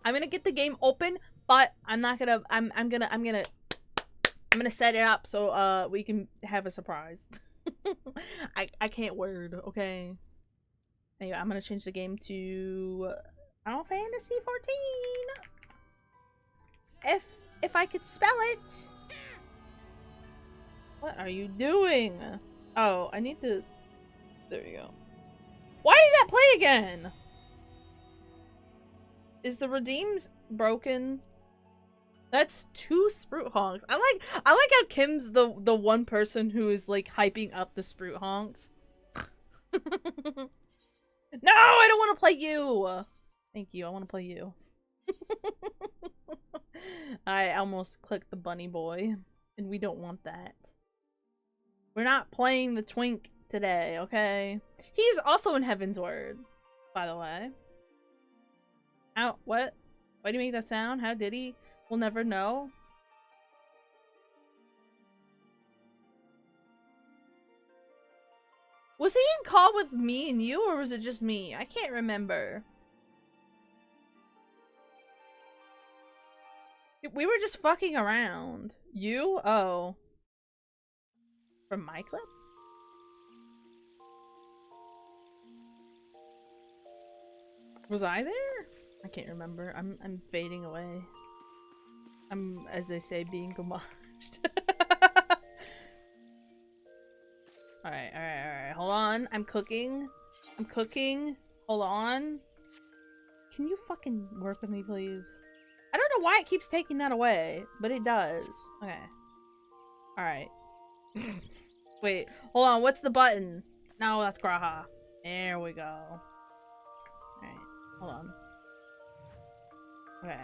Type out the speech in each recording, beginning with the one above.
I'm gonna get the game open, but I'm not gonna. I'm gonna set it up so we can have a surprise. I can't word. Okay. Anyway, I'm gonna change the game to Final Fantasy 14. If I could spell it. What are you doing? Oh, I need to. There we go. Why did that play again? Is the redeems broken? That's 2 Sprout honks. I like how Kim's the one person who is like hyping up the Sprout honks. No, I don't want to play you. Thank you. I want to play you. I almost clicked the bunny boy, and we don't want that. We're not playing the twink today, okay? He's also in Heavensward, by the way. How? What? Why do you make that sound? How did he? We'll never know. Was he in call with me and you, or was it just me? I can't remember. We were just fucking around. You? Oh. From my clip? Was I there? I can't remember. I'm fading away. I'm, as they say, being gomashed. Alright. Hold on. I'm cooking. Hold on. Can you fucking work with me, please? I don't know why it keeps taking that away, but it does. Okay. Alright. Wait, hold on. What's the button? No, that's Graha. There we go. Alright. Hold on. Okay.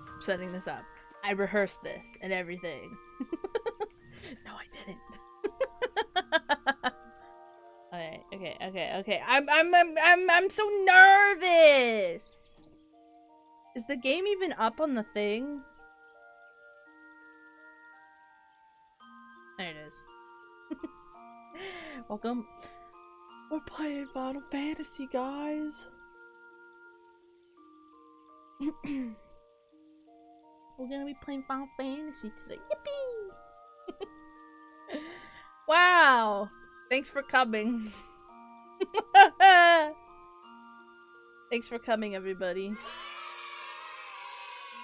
I'm setting this up. I rehearsed this and everything. No, I didn't. Okay. I'm so nervous. Is the game even up on the thing? There it is. Welcome. We're playing Final Fantasy, guys. We're gonna be playing Final Fantasy today. Yippee! Wow! Thanks for coming. Thanks for coming, everybody.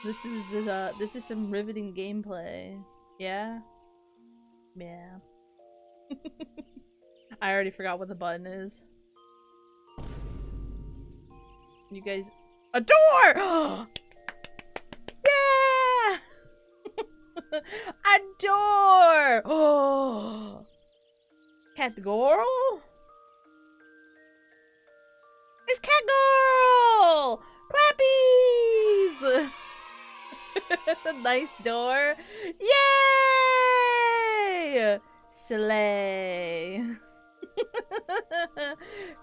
This is some riveting gameplay. Yeah? Yeah. I already forgot what the button is. You guys— a door! Yeah! A door! Oh! Cat girl? It's Cat girl! Clappies! That's a nice door. Yay! Slay.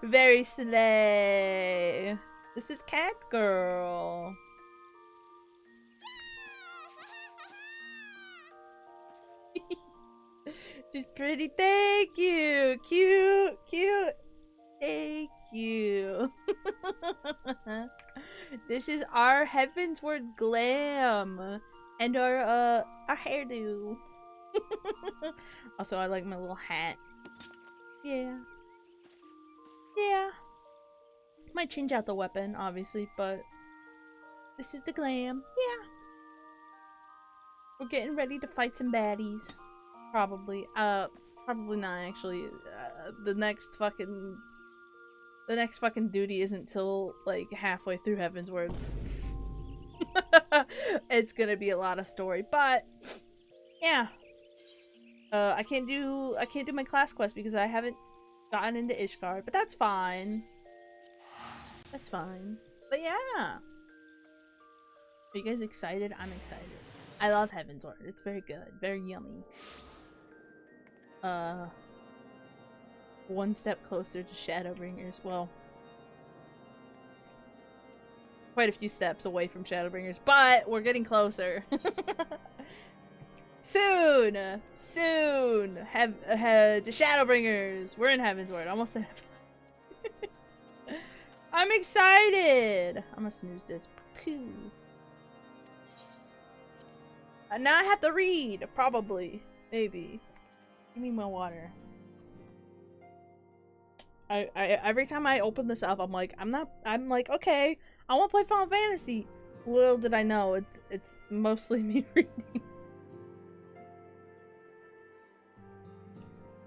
Very slay. This is Cat Girl. She's pretty. Thank you. Cute. Thank you. This is our Heavensward glam and our hairdo. Also, I like my little hat. Yeah. Might change out the weapon, obviously, but this is the glam. Yeah. We're getting ready to fight some baddies. Probably. Probably not, actually. The next fucking duty isn't till, like, halfway through Heavensward. It's gonna be a lot of story, but yeah. I can't do my class quest because I haven't gotten into Ishgard, but that's fine. That's fine. But yeah. Are you guys excited? I'm excited. I love Heavensward. It's very good. Very yummy. One step closer to Shadowbringers. Well, quite a few steps away from Shadowbringers, but we're getting closer. Soon! To Shadowbringers! We're in Heavensward. Almost at Heavensward. I'm excited. I'm gonna snooze this. Poo. And now I have to read. Probably. Maybe. Give me my water. I every time I open this up, I'm like, okay, I want to play Final Fantasy. Little did I know, it's mostly me reading.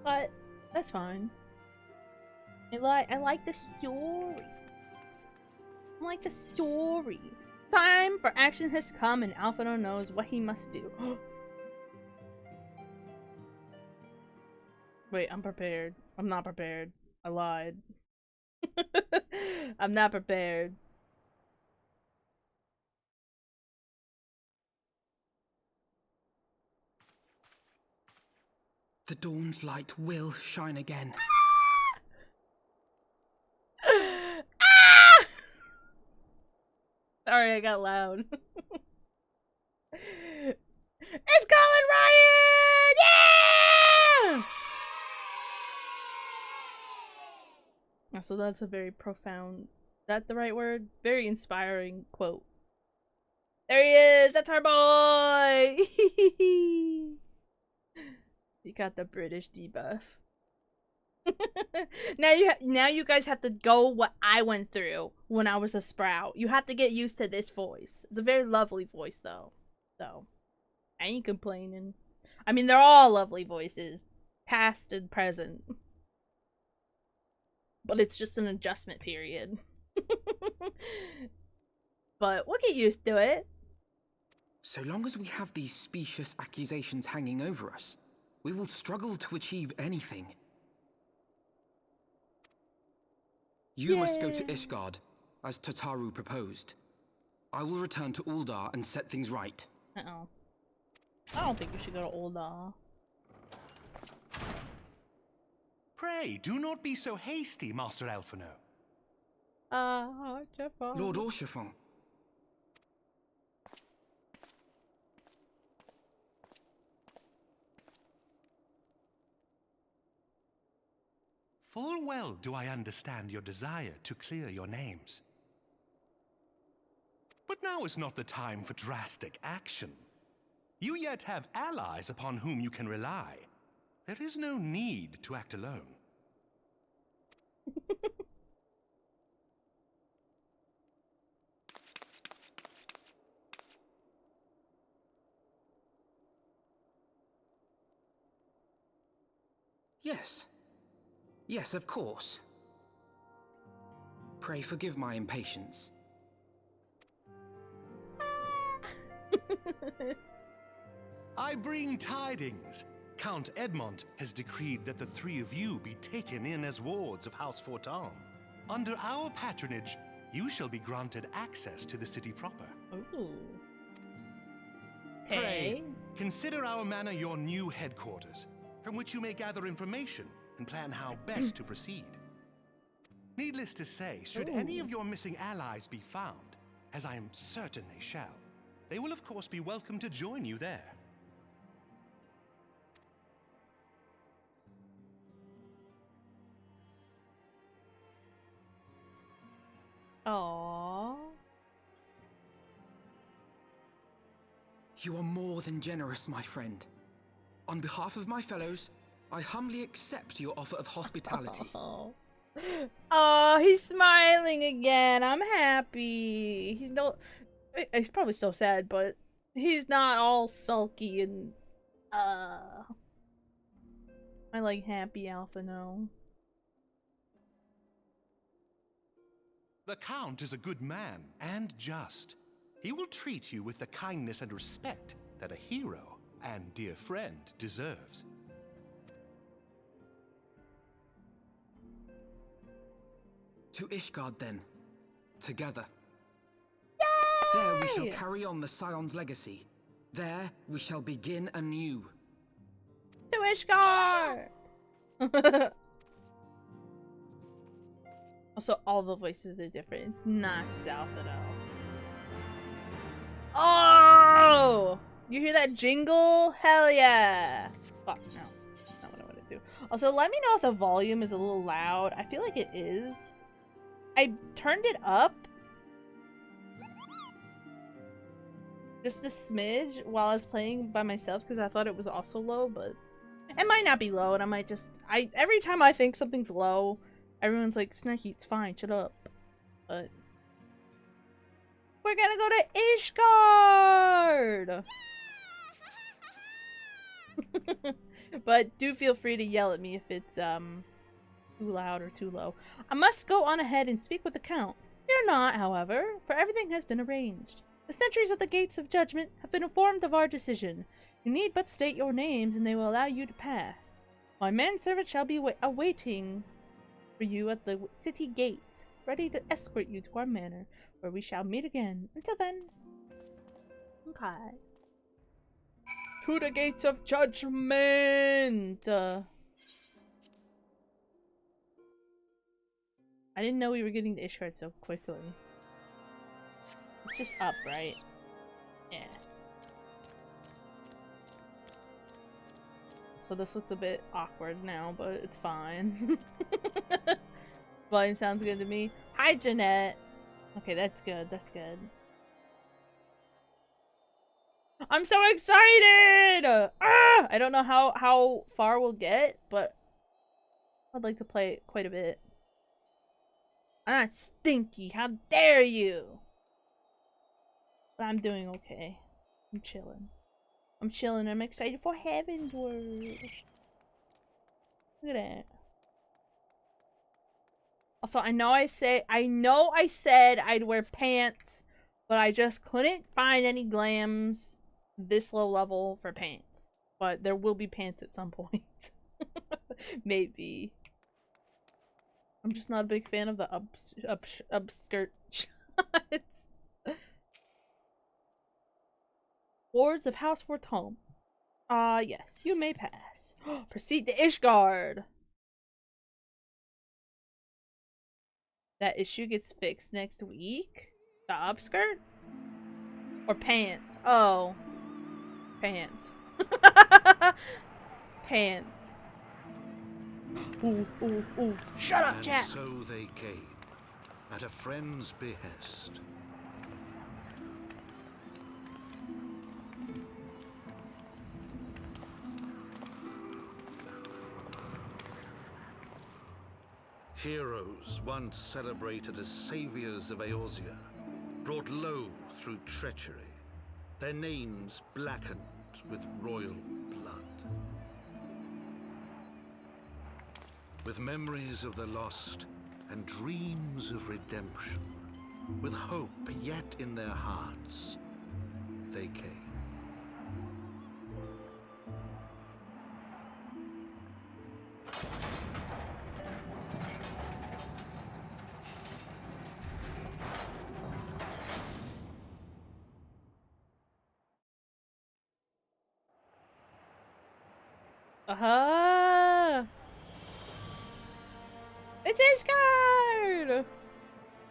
But that's fine. I like the story. I like the story. Time for action has come, and Alphino knows what he must do. Wait, I'm prepared. I'm not prepared. I lied. I'm not prepared. The dawn's light will shine again. Ah! Sorry, I got loud. It's going, Ryan! Yeah! So that's a very profound, is that the right word? Very inspiring quote. There he is! That's our boy! You got the British debuff. now you guys have to go what I went through when I was a Sprout. You have to get used to this voice. It's a very lovely voice though. So I ain't complaining. I mean, they're all lovely voices, past and present. But it's just an adjustment period. But we'll get used to it. So long as we have these specious accusations hanging over us, we will struggle to achieve anything. You must go to Ishgard, as Tataru proposed. I will return to Uldar and set things right. Uh-oh. I don't think we should go to Uldar. Pray, do not be so hasty, Master Alphino. Lord Orchiffon. Full well do I understand your desire to clear your names. But now is not the time for drastic action. You yet have allies upon whom you can rely. There is no need to act alone. Yes. Yes, of course. Pray forgive my impatience. I bring tidings. Count Edmont has decreed that the three of you be taken in as wards of House Fortan. Under our patronage, you shall be granted access to the city proper. Ooh. Pray, consider our manor your new headquarters, from which you may gather information and plan how best to proceed. Needless to say, should any of your missing allies be found, as I am certain they shall, they will of course be welcome to join you there. Aww. You are more than generous, my friend. On behalf of my fellows, I humbly accept your offer of hospitality. Oh, he's smiling again. I'm happy. He's probably still sad, but he's not all sulky and I like happy Alphino. The Count is a good man and just. He will treat you with the kindness and respect that a hero and dear friend deserves. To Ishgard, then. Together. Yay! There we shall carry on the Scion's legacy. There we shall begin anew. To Ishgard! Also, all the voices are different. It's not just Alphino. Oh! You hear that jingle? Hell yeah! Fuck, no. That's not what I want to do. Also, let me know if the volume is a little loud. I feel like it is. I turned it up just a smidge while I was playing by myself because I thought it was also low, but it might not be low, and I might just every time I think something's low, everyone's like, Snarky, it's fine, shut up. But we're gonna go to Ishgard! But do feel free to yell at me if it's too loud or too low. I must go on ahead and speak with the Count. Fear not, however, for everything has been arranged. The sentries at the gates of judgment have been informed of our decision. You need but state your names, and they will allow you to pass. My manservant shall be awaiting for you at the city gates, ready to escort you to our manor, where we shall meet again. Until then. Okay. To the gates of judgment! I didn't know we were getting the Ishgard so quickly. It's just up, right? Yeah. So this looks a bit awkward now, but it's fine. Volume sounds good to me. Hi, Jeanette! Okay, that's good, that's good. I'm so excited! Ah! I don't know how far we'll get, but I'd like to play it quite a bit. I'm not stinky, how dare you! But I'm doing okay. I'm chilling. I'm chilling. I'm excited for Heavensward. Look at that. Also, I know I said I'd wear pants, but I just couldn't find any glams this low level for pants. But there will be pants at some point. Maybe. I'm just not a big fan of the upskirt shots. Wards of Heavensward home. Yes, you may pass. Proceed to Ishgard. That issue gets fixed next week? The upskirt? Or pants? Oh. Pants. Pants. Ooh, ooh, ooh. Shut up, chat! And so they came, at a friend's behest. Heroes once celebrated as saviors of Eorzea, brought low through treachery, their names blackened with royal blood. With memories of the lost and dreams of redemption, with hope yet in their hearts, they came. It's Ishgard!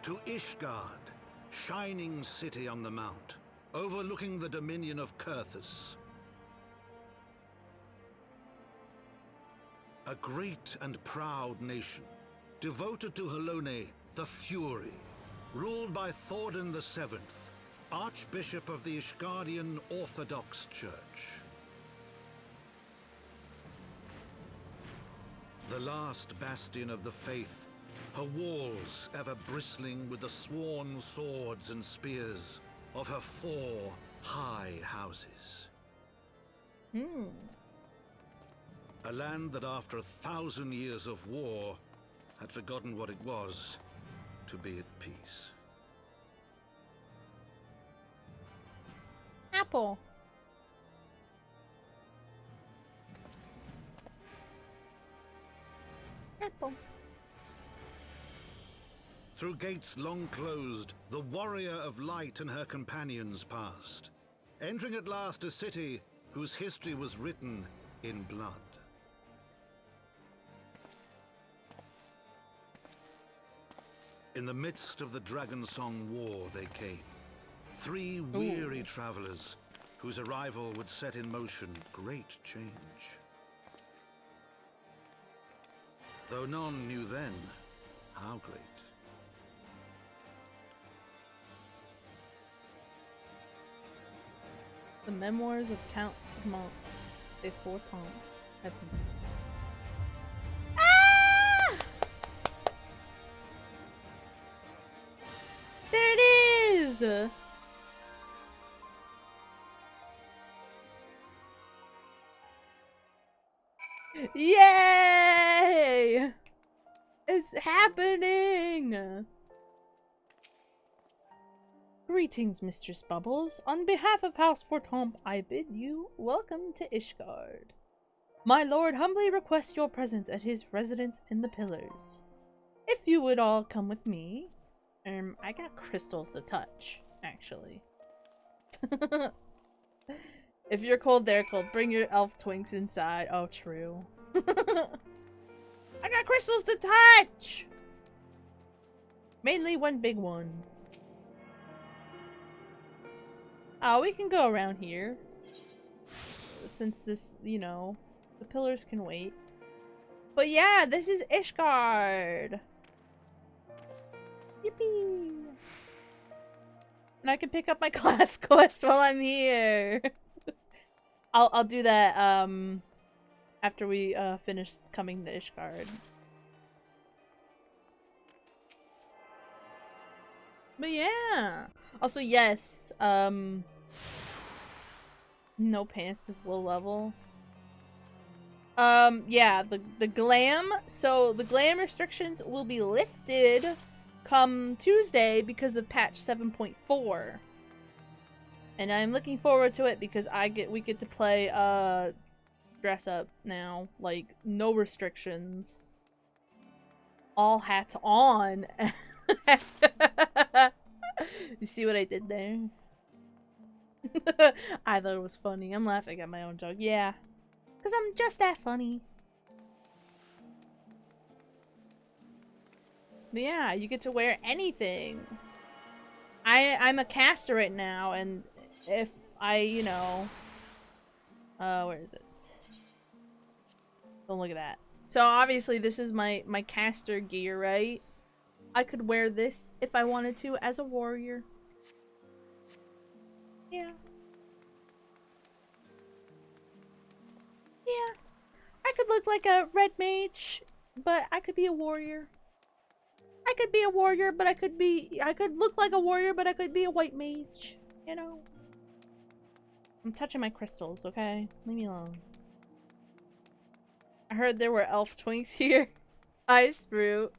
To Ishgard, shining city on the mount, overlooking the dominion of Kurthus. A great and proud nation, devoted to Halone, the Fury, ruled by Thordan VII, Archbishop of the Ishgardian Orthodox Church. The last bastion of the faith, her walls ever bristling with the sworn swords and spears of her 4 high houses. A land that after 1,000 years of war had forgotten what it was to be at peace. Apple. Apple. Through gates long closed, the warrior of light and her companions passed, entering at last a city whose history was written in blood. In the midst of the Dragonsong War they came, 3 weary travelers whose arrival would set in motion great change. Though none knew then how great. The Memoirs of Count Monk. They 4 times. Ah! There it is! Yay! It's happening! Greetings, Mistress Bubbles. On behalf of House Fortomp, I bid you welcome to Ishgard. My lord humbly requests your presence at his residence in the Pillars. If you would all come with me. I got crystals to touch, actually. If you're cold, they're cold. Bring your elf twinks inside. Oh, true. I got crystals to touch! Mainly one big one. Oh, we can go around here. Since this, you know, the pillars can wait. But yeah, this is Ishgard! Yippee! And I can pick up my class quest while I'm here! I'll do that, after we, finish coming to Ishgard. But yeah! Also, yes, no pants is low level. Yeah, the glam. So the glam restrictions will be lifted come Tuesday because of patch 7.4. And I'm looking forward to it because we get to play dress up now. Like, no restrictions. All hats on. You see what I did there? I thought it was funny. I'm laughing at my own joke. Yeah. Because I'm just that funny. But yeah, you get to wear anything. I'm a caster right now, and if I, you know... where is it? Don't look at that. So obviously this is my caster gear, right? I could wear this if I wanted to as a warrior. Yeah. Yeah. I could look like a red mage, but I could be a warrior. I could be a warrior, but I could look like a warrior, but I could be a white mage. You know? I'm touching my crystals, okay? Leave me alone. I heard there were elf twinks here. Ice fruit.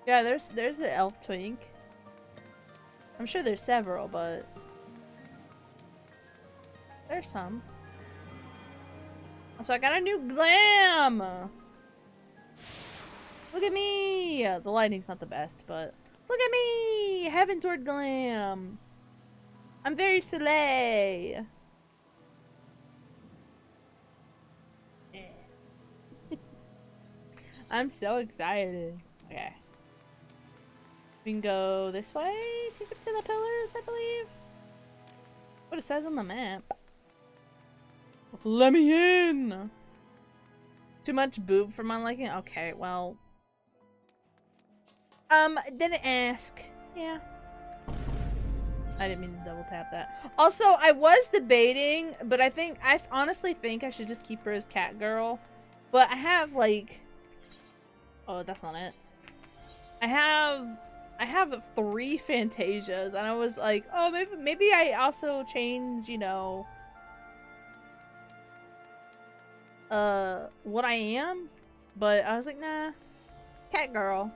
Yeah, there's an elf twink. I'm sure there's several, but there's some. So I got a new glam! Look at me! The lighting's not the best, but look at me! Heavensward glam! I'm very slay! I'm so excited. Okay. We can go this way to get to the pillars, I believe. What it says on the map. Let me in! Too much boob for my liking? Okay, well. Didn't ask. Yeah. I didn't mean to double tap that. Also, I was debating, but I honestly think I should just keep her as cat girl. But I have, like... Oh, that's not it. I have 3 Fantasias, and I was like, oh, maybe I also change, you know, what I am, but I was like, nah, cat girl.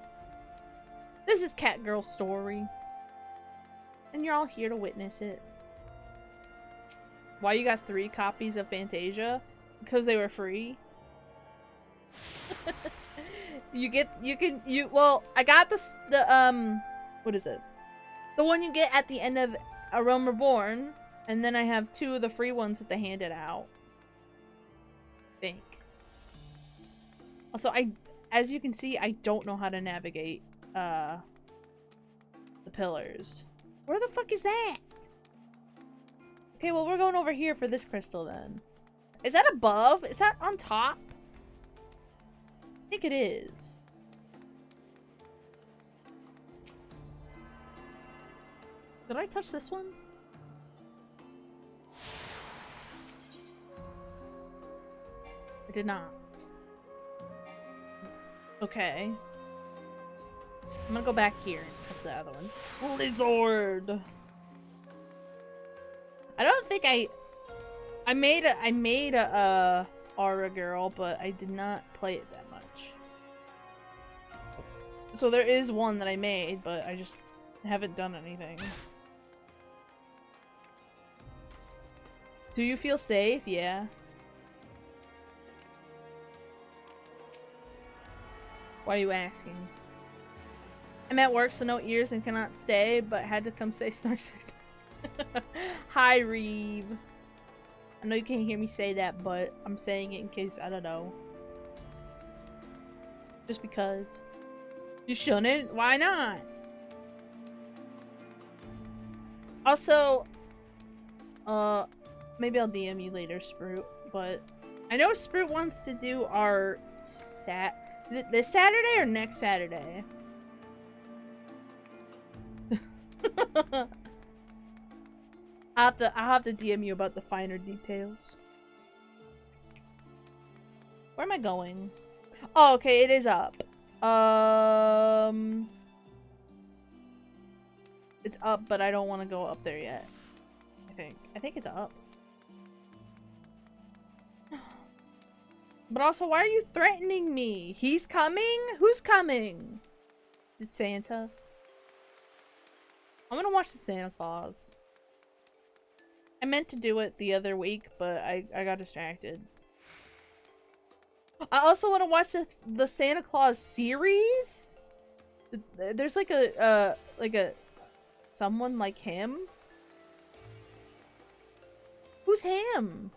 This is cat girl's story, and you're all here to witness it. Why you got 3 copies of Fantasia? Because they were free. Well, I got what is it? The one you get at the end of A Realm Reborn, and then I have 2 of the free ones that they handed out. I think. Also, as you can see, I don't know how to navigate, the pillars. Where the fuck is that? Okay, well, we're going over here for this crystal then. Is that above? Is that on top? I think it is. Did I touch this one? did not. Okay. I'm gonna go back here and touch the other one. Blizzard! I don't think I made a Aura girl, but I did not play it that much. So there is one that I made, but I just haven't done anything. Do you feel safe? Yeah. Why are you asking? I'm at work, so no ears and cannot stay, but had to come say Snark 6. Hi, Reeve. I know you can't hear me say that, but I'm saying it in case, I don't know. Just because. You shouldn't? Why not? Also, maybe I'll DM you later, Sprout, but I know Sprout wants to do our is it this Saturday or next Saturday? I'll have to DM you about the finer details. Where am I going? Oh, okay, it is up. It's up, but I don't want to go up there yet. I think it's up. But also, why are you threatening me? He's coming? Who's coming? Is it Santa? I'm gonna watch the Santa Claus. I meant to do it the other week, but I got distracted. I also want to watch the Santa Claus series. There's like a someone like him. Who's him?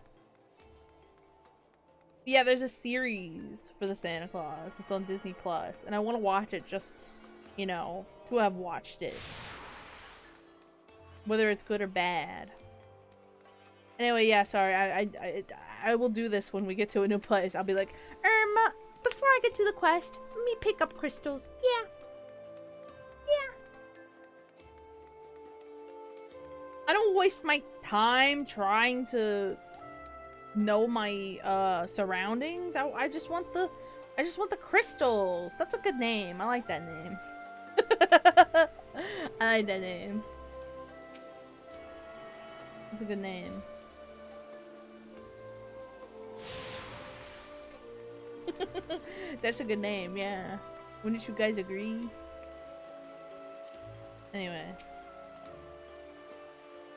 Yeah, there's a series for the Santa Claus. It's on Disney Plus, and I want to watch it just, you know, to have watched it. Whether it's good or bad. Anyway, yeah, sorry. I will do this when we get to a new place. I'll be like, before I get to the quest, let me pick up crystals. Yeah. I don't waste my time trying to know my surroundings. I just want the crystals. That's a good name. I like that name. I like that name. That's a good name. That's a good name, yeah. Wouldn't you guys agree? Anyway.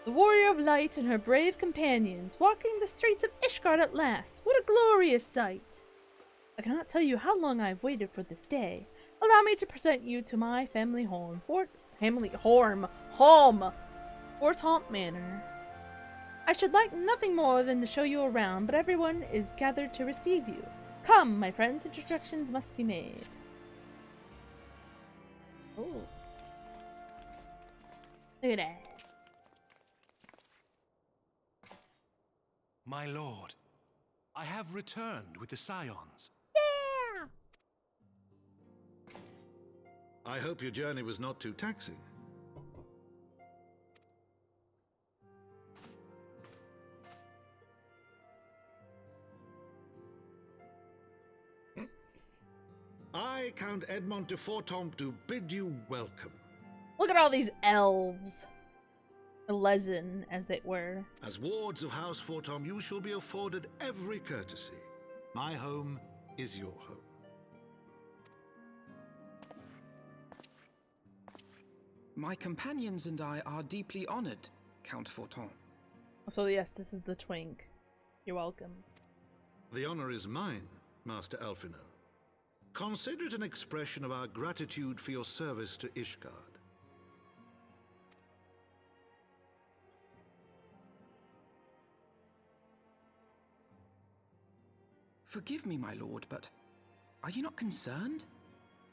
The Warrior of Light and her brave companions, walking the streets of Ishgard at last. What a glorious sight! I cannot tell you how long I have waited for this day. Allow me to present you to my family home, Fort Haunt Manor. I should like nothing more than to show you around, but everyone is gathered to receive you. Come, my friends, introductions must be made. Oh. Look at that. My lord, I have returned with the Scions. Yeah! I hope your journey was not too taxing. I, Count Edmond de Fortemps, do bid you welcome. Look at all these elves. Lezen, as they were. As wards of House Fortemps, you shall be afforded every courtesy. My home is your home. My companions and I are deeply honored, Count Fortemps. So yes, this is the twink. You're welcome. The honor is mine, Master Alphino. Consider it an expression of our gratitude for your service to Ishgard. Forgive me, my lord, but are you not concerned?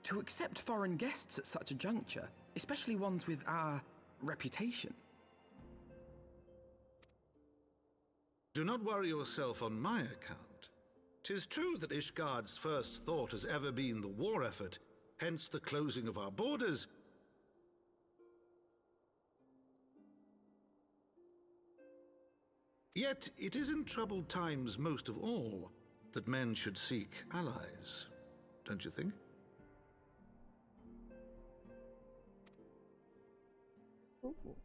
To accept foreign guests at such a juncture, especially ones with our reputation. Do not worry yourself on my account. 'Tis true that Ishgard's first thought has ever been the war effort, hence the closing of our borders. Yet it is in troubled times most of all that men should seek allies, don't you think? Ooh.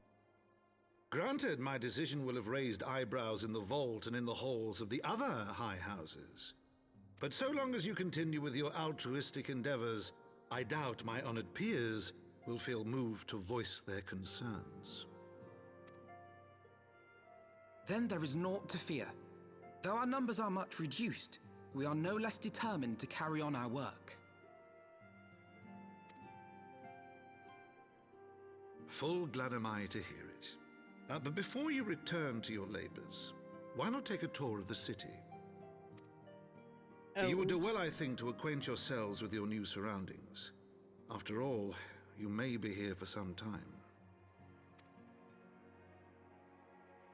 Granted, my decision will have raised eyebrows in the vault and in the halls of the other high houses. But so long as you continue with your altruistic endeavors, I doubt my honored peers will feel moved to voice their concerns. Then there is naught to fear. Though our numbers are much reduced, we are no less determined to carry on our work. Full glad am I to hear it. But before you return to your labors, why not take a tour of the city? Oh, You would do oops. well, I think, to acquaint yourselves with your new surroundings. After all, you may be here for some time.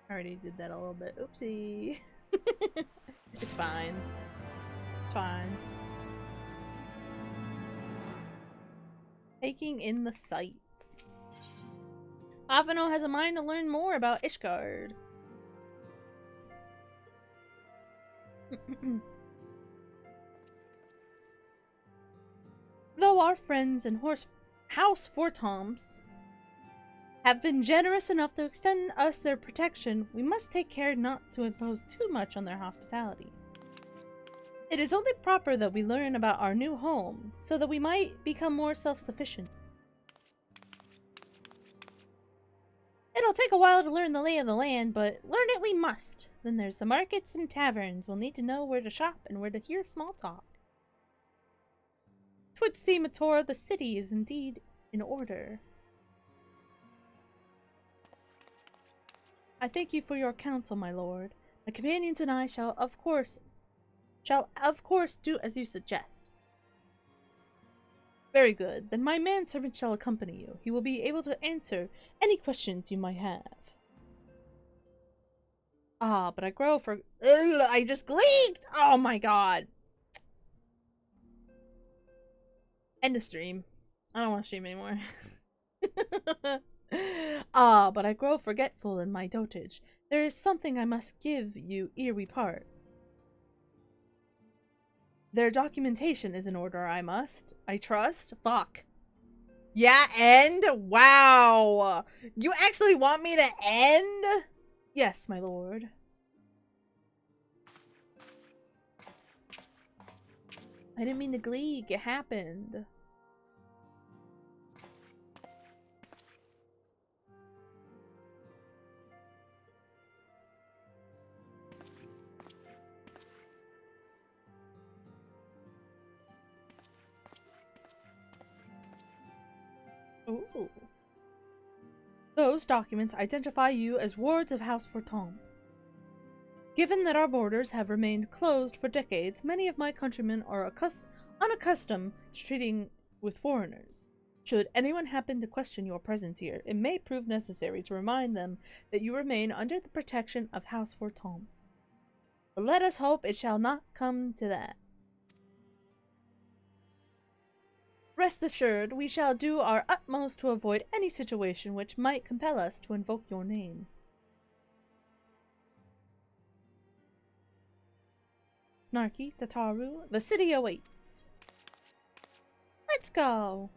I already did that a little bit. Oopsie. It's fine. It's fine. Taking in the sights. Avano has a mind to learn more about Ishgard. Though our friends in House Fortoms have been generous enough to extend us their protection, we must take care not to impose too much on their hospitality. It is only proper that we learn about our new home, so that we might become more self-sufficient. It'll take a while to learn the lay of the land, but learn it we must. Then there's the markets and taverns. We'll need to know where to shop and where to hear small talk. 'Twould seem a tour of the city is indeed in order. I thank you for your counsel, my lord. My companions and I shall of course do as you suggest. Very good. Then my manservant shall accompany you. He will be able to answer any questions you might have. Ah, but I grow for... Ugh, I just gleeked! Oh my god. End of stream. I don't want to stream anymore. Ah, but I grow forgetful in my dotage. There is something I must give you ere we part. Their documentation is in order, I trust. Fuck. Yeah, end? Wow. You actually want me to end? Yes, my lord. I didn't mean to gleek. It happened. Ooh. Those documents identify you as wards of House Fortom. Given that our borders have remained closed for decades, many of my countrymen are unaccustomed to treating with foreigners. Should anyone happen to question your presence here, it may prove necessary to remind them that you remain under the protection of House Fortom. But let us hope it shall not come to that. Rest assured, we shall do our utmost to avoid any situation which might compel us to invoke your name. Snarky, Tataru, the city awaits. Let's go!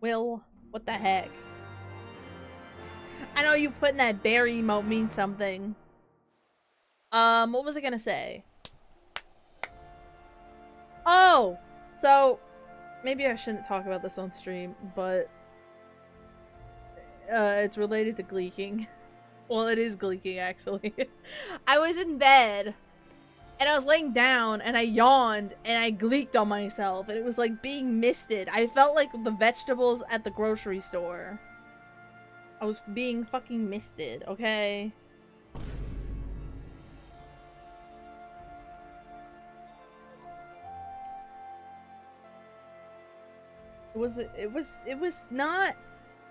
Will, what the heck? I know you putting that berry emote means something. What was I gonna say? Oh! So, maybe I shouldn't talk about this on stream, but it's related to gleeking. Well, it is gleeking, actually. I was in bed, and I was laying down, and I yawned, and I gleeked on myself, and it was like being misted. I felt like the vegetables at the grocery store. I was being fucking misted, okay? It was not...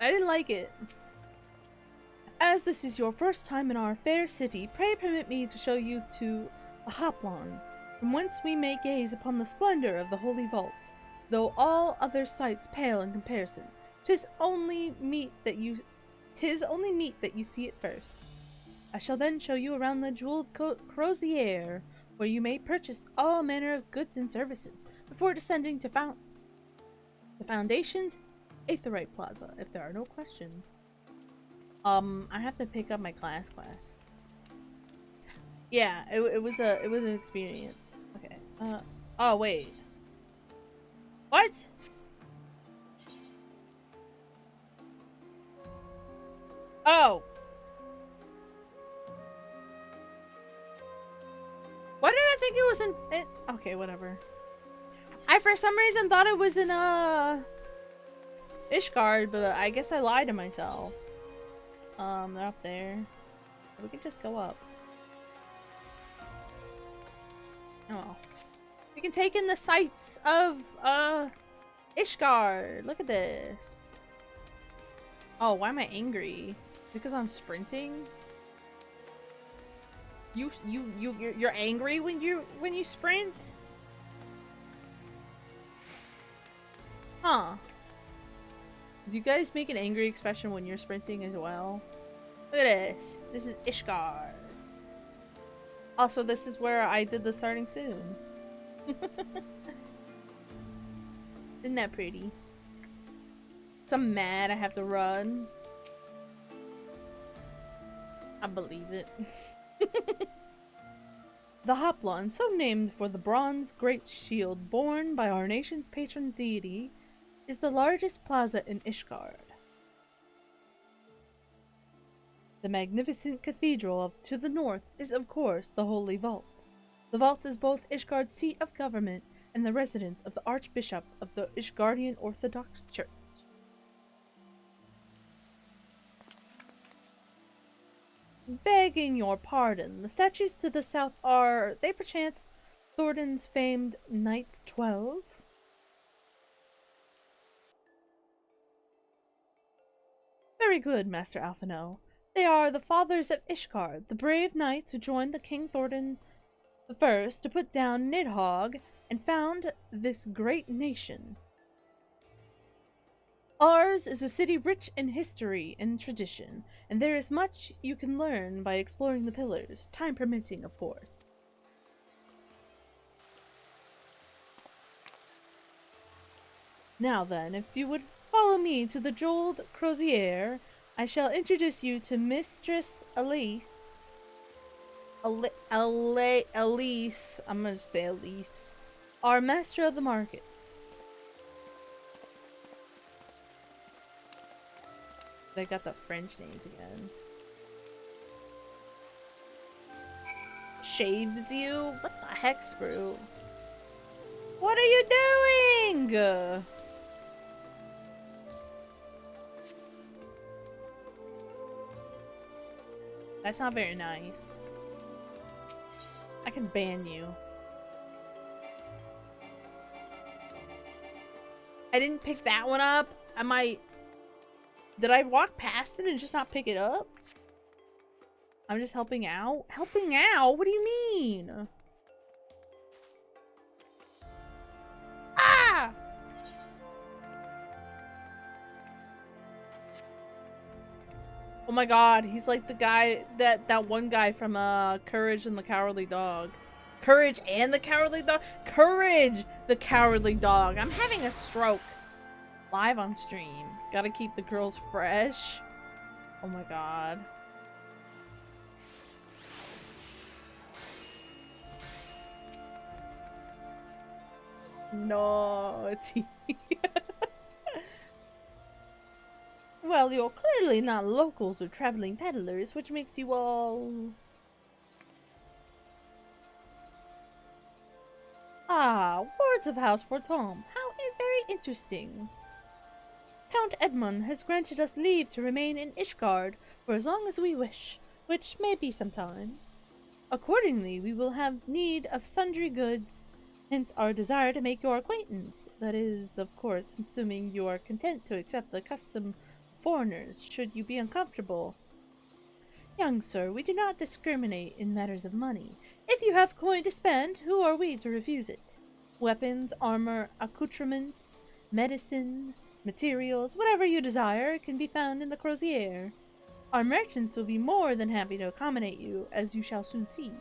I didn't like it. As this is your first time in our fair city, pray permit me to show you to a hoplon, from whence we may gaze upon the splendor of the holy vault, though all other sights pale in comparison. 'Tis only meet that you see it first. I shall then show you around the jeweled crozier, where you may purchase all manner of goods and services before descending to the Foundation's Aetheryte Plaza, if there are no questions. I have to pick up my class quest. Yeah, it was an experience. Okay. Oh wait. What? Oh. Why did I think it was in okay, whatever. I for some reason thought it was in Ishgard, but I guess I lied to myself. They're up there. We can just go up. Oh. We can take in the sights of Ishgard. Look at this. Oh, why am I angry? Because I'm sprinting? You're angry when you sprint? Huh. Do you guys make an angry expression when you're sprinting as well? Look at this. This is Ishgard. Also, this is where I did the starting soon. Isn't that pretty? So I'm mad I have to run. I believe it. The Hoplon, so named for the bronze great shield borne by our nation's patron deity, is the largest plaza in Ishgard. The magnificent cathedral to the north is, of course, the Holy Vault. The vault is both Ishgard's seat of government and the residence of the Archbishop of the Ishgardian Orthodox Church. Begging your pardon, the statues to the south are they perchance Thornton's famed Knights 12? Very good, Master Alphino. They are the fathers of Ishgard, the brave knights who joined the King Thornton I to put down Nidhogg and found this great nation. Ours is a city rich in history and tradition, and there is much you can learn by exploring the pillars, time permitting, of course. Now then, if you would follow me to the jeweled crozier, I shall introduce you to Mistress Elise. Elise. I'm gonna say Elise. Our master of the markets. They got the French names again. Shaves you? What the heck, Sprue? What are you doing? That's not very nice. I can ban you. I didn't pick that one up. Did I walk past it and just not pick it up? I'm just helping out? Helping out? What do you mean? Ah! Oh my god, he's like the guy, that one guy from Courage and the Cowardly Dog. Courage and the Cowardly Dog? Courage the Cowardly Dog. I'm having a stroke. Live on stream. Gotta keep the girls fresh. Oh my god. No, it's Well, you're clearly not locals or traveling peddlers, which makes you all... Ah, words of House Fortom. How very interesting. Count Edmund has granted us leave to remain in Ishgard for as long as we wish, which may be some time. Accordingly, we will have need of sundry goods, hence our desire to make your acquaintance. That is, of course, assuming you are content to accept the custom of foreigners, should you be uncomfortable. Young sir, we do not discriminate in matters of money. If you have coin to spend, who are we to refuse it? Weapons, armor, accoutrements, medicine, materials, whatever you desire, can be found in the Crozier. Our merchants will be more than happy to accommodate you, as you shall soon see.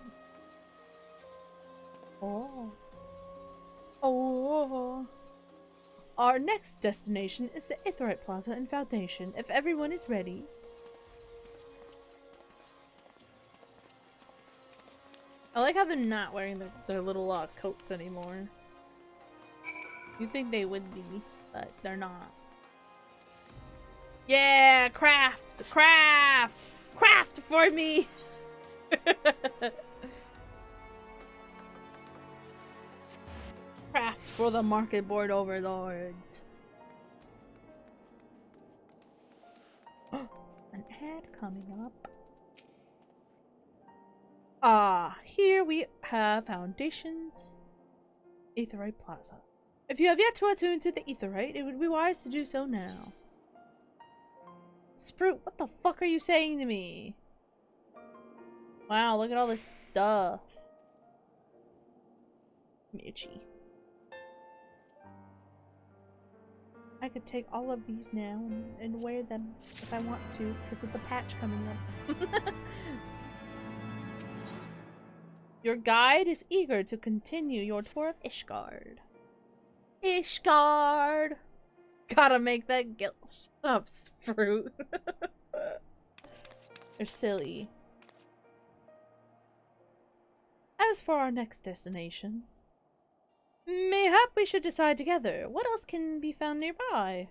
Oh. Oh. Our next destination is the Aetheryte Plaza and Foundation, if everyone is ready. I like how they're not wearing their little coats anymore. You'd think they would be, but they're not. Yeah, craft! Craft! Craft for me! Craft for the market board overlords. An ad coming up. Ah, here we have Foundations Aetheryte Plaza. If you have yet to attune to the Aetherite, it would be wise to do so now. Sprout, what the fuck are you saying to me? Wow, look at all this stuff. I'm itchy. I could take all of these now and wear them if I want to because of the patch coming up. Your guide is eager to continue your tour of Ishgard. Ishgard! Gotta make that guilt. Shut up, Sprout. They're silly. As for our next destination, mayhap we should decide together. What else can be found nearby?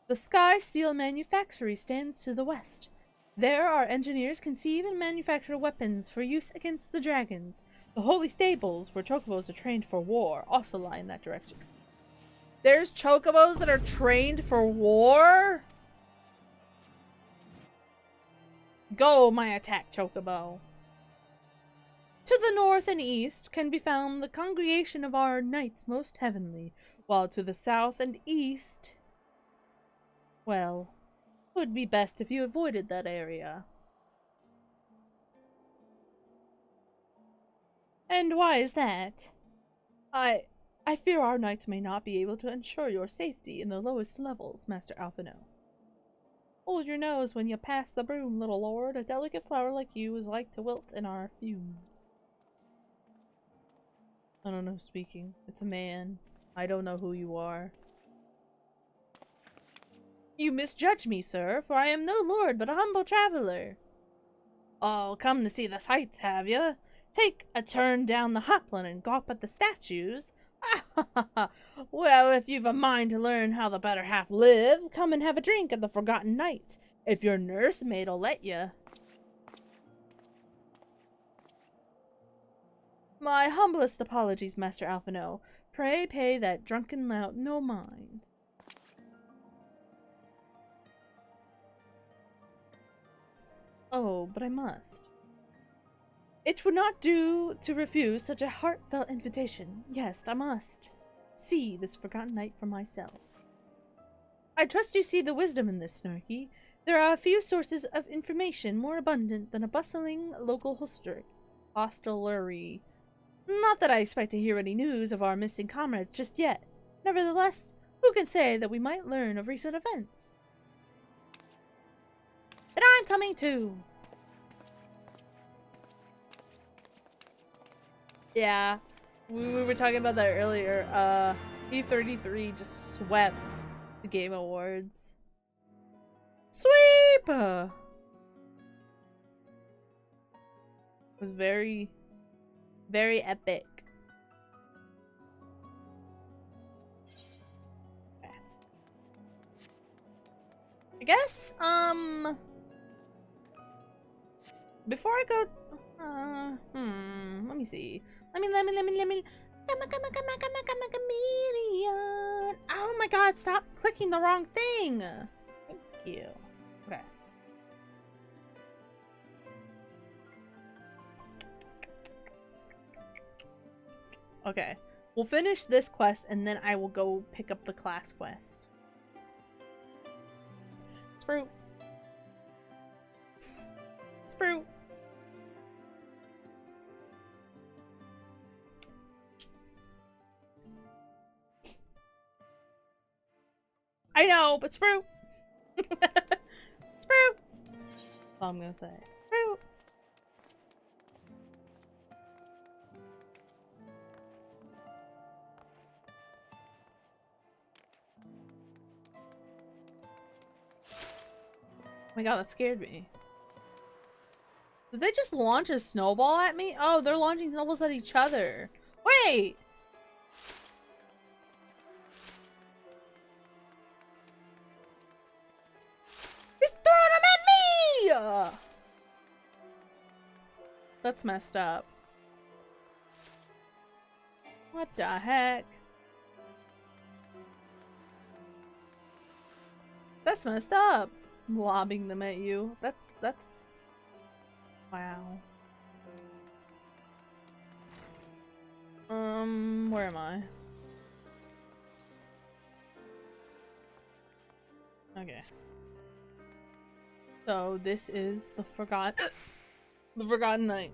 The Sky Steel Manufactory stands to the west. There our engineers conceive and manufacture weapons for use against the dragons. The Holy Stables, where chocobos are trained for war, also lie in that direction. There's chocobos that are trained for war? Go, my attack chocobo. To the north and east can be found the congregation of our knights most heavenly, while to the south and east, well, it would be best if you avoided that area. And why is that? I fear our knights may not be able to ensure your safety in the lowest levels, Master Alphino. Hold your nose when you pass the broom, little lord. A delicate flower like you is like to wilt in our fumes. I don't know who's speaking. It's a man. I don't know who you are. You misjudge me, sir, for I am no lord, but a humble traveler. Oh, come to see the sights, have you? Take a turn down the Hopland and gawp at the statues. Well, if you've a mind to learn how the better half live, come and have a drink at the Forgotten Knight, if your nursemaid'll let you. My humblest apologies, Master Alphino. Pray pay that drunken lout no mind. Oh, but I must. It would not do to refuse such a heartfelt invitation. Yes, I must see this Forgotten Knight for myself. I trust you see the wisdom in this, Snarky. There are a few sources of information more abundant than a bustling local hostelry. Not that I expect to hear any news of our missing comrades just yet. Nevertheless, who can say that we might learn of recent events? And I'm coming too! Yeah, we were talking about that earlier. E33 just swept the Game Awards. Sweep! It was very, very epic. Okay. I guess, before I go, let me see. Let me, come on, chameleon. Oh my god, stop clicking the wrong thing. Thank you. Okay. Okay. We'll finish this quest and then I will go pick up the class quest. Sprout. Sprout. I know, but screw. Screw. That's all I'm gonna say. Screw. Oh my god, that scared me. Did they just launch a snowball at me? Oh, they're launching snowballs at each other. Wait! He's throwing them at me! That's messed up. What the heck? That's messed up. Lobbing them at you. That's wow. Where am I? Okay. So this is the Forgotten Night.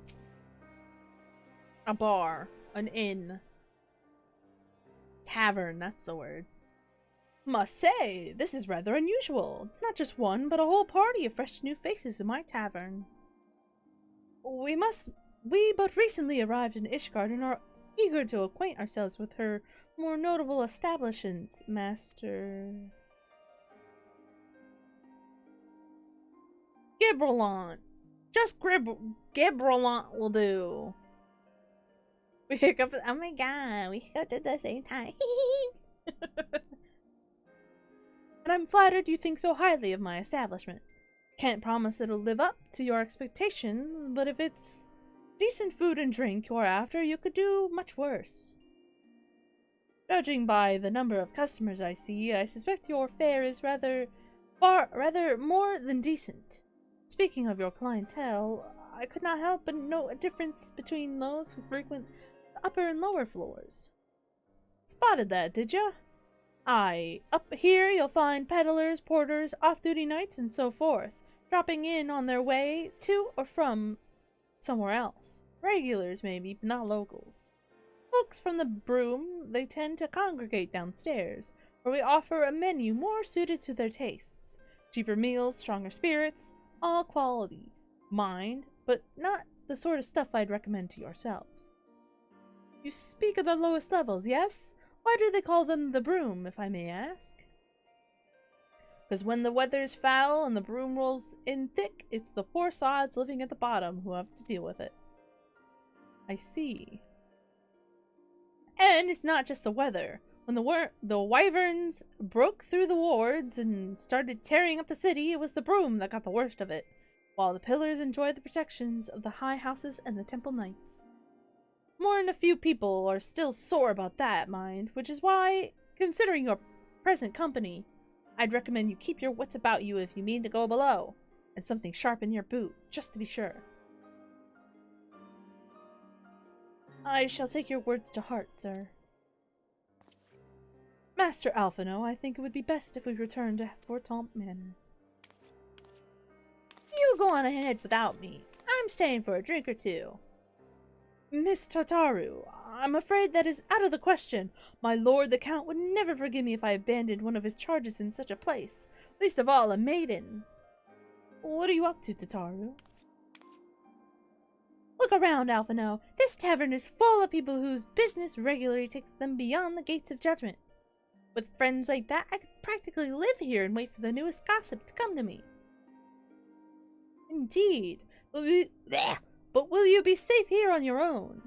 A bar, an inn, tavern, that's the word. Must say, this is rather unusual. Not just one, but a whole party of fresh new faces in my tavern. We but recently arrived in Ishgard and are eager to acquaint ourselves with her more notable establishments, Master Gibralon. Just Gibralon will do. We hiccup. Oh my god, we hiccuped at the same time. And I'm flattered you think so highly of my establishment. Can't promise it'll live up to your expectations, but if it's decent food and drink you're after, you could do much worse. Judging by the number of customers I see, I suspect your fare is rather more than decent. Speaking of your clientele, I could not help but note a difference between those who frequent the upper and lower floors. Spotted that, did ya? Aye, up here you'll find peddlers, porters, off-duty knights, and so forth, dropping in on their way to or from somewhere else. Regulars, maybe, but not locals. Folks from the Broom, they tend to congregate downstairs, where we offer a menu more suited to their tastes. Cheaper meals, stronger spirits, all quality. Mind, but not the sort of stuff I'd recommend to yourselves. You speak of the lowest levels, yes? Why do they call them the Broom, if I may ask? Because when the weather's foul and the broom rolls in thick, it's the poor sods living at the bottom who have to deal with it. I see. And it's not just the weather. When the wyverns broke through the wards and started tearing up the city, it was the Broom that got the worst of it, while the pillars enjoyed the protections of the high houses and the temple knights. More than a few people are still sore about that, mind, which is why, considering your present company, I'd recommend you keep your wits about you if you mean to go below, and something sharp in your boot, just to be sure. I shall take your words to heart, sir. Master Alphino, I think it would be best if we return to Fortomp Manor. You go on ahead without me. I'm staying for a drink or two. Miss Tataru, I'm afraid that is out of the question. My lord the Count would never forgive me if I abandoned one of his charges in such a place. Least of all, a maiden. What are you up to, Tataru? Look around, Alphino. This tavern is full of people whose business regularly takes them beyond the gates of judgment. With friends like that, I could practically live here and wait for the newest gossip to come to me. Indeed. But will you be safe here on your own?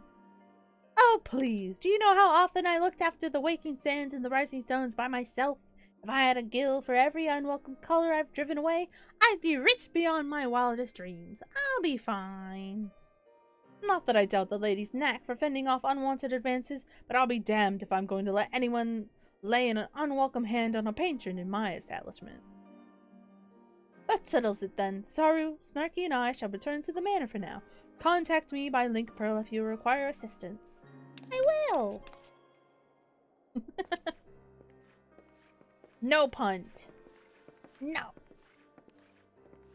Oh, please. Do you know how often I looked after the waking sands and the rising stones by myself? If I had a gill for every unwelcome color I've driven away, I'd be rich beyond my wildest dreams. I'll be fine. Not that I doubt the lady's knack for fending off unwanted advances, but I'll be damned if I'm going to let anyone lay an unwelcome hand on a patron in my establishment. That settles it then. Saru, Snarky, and I shall return to the manor for now. Contact me by Link Pearl if you require assistance. I will! No punt. No.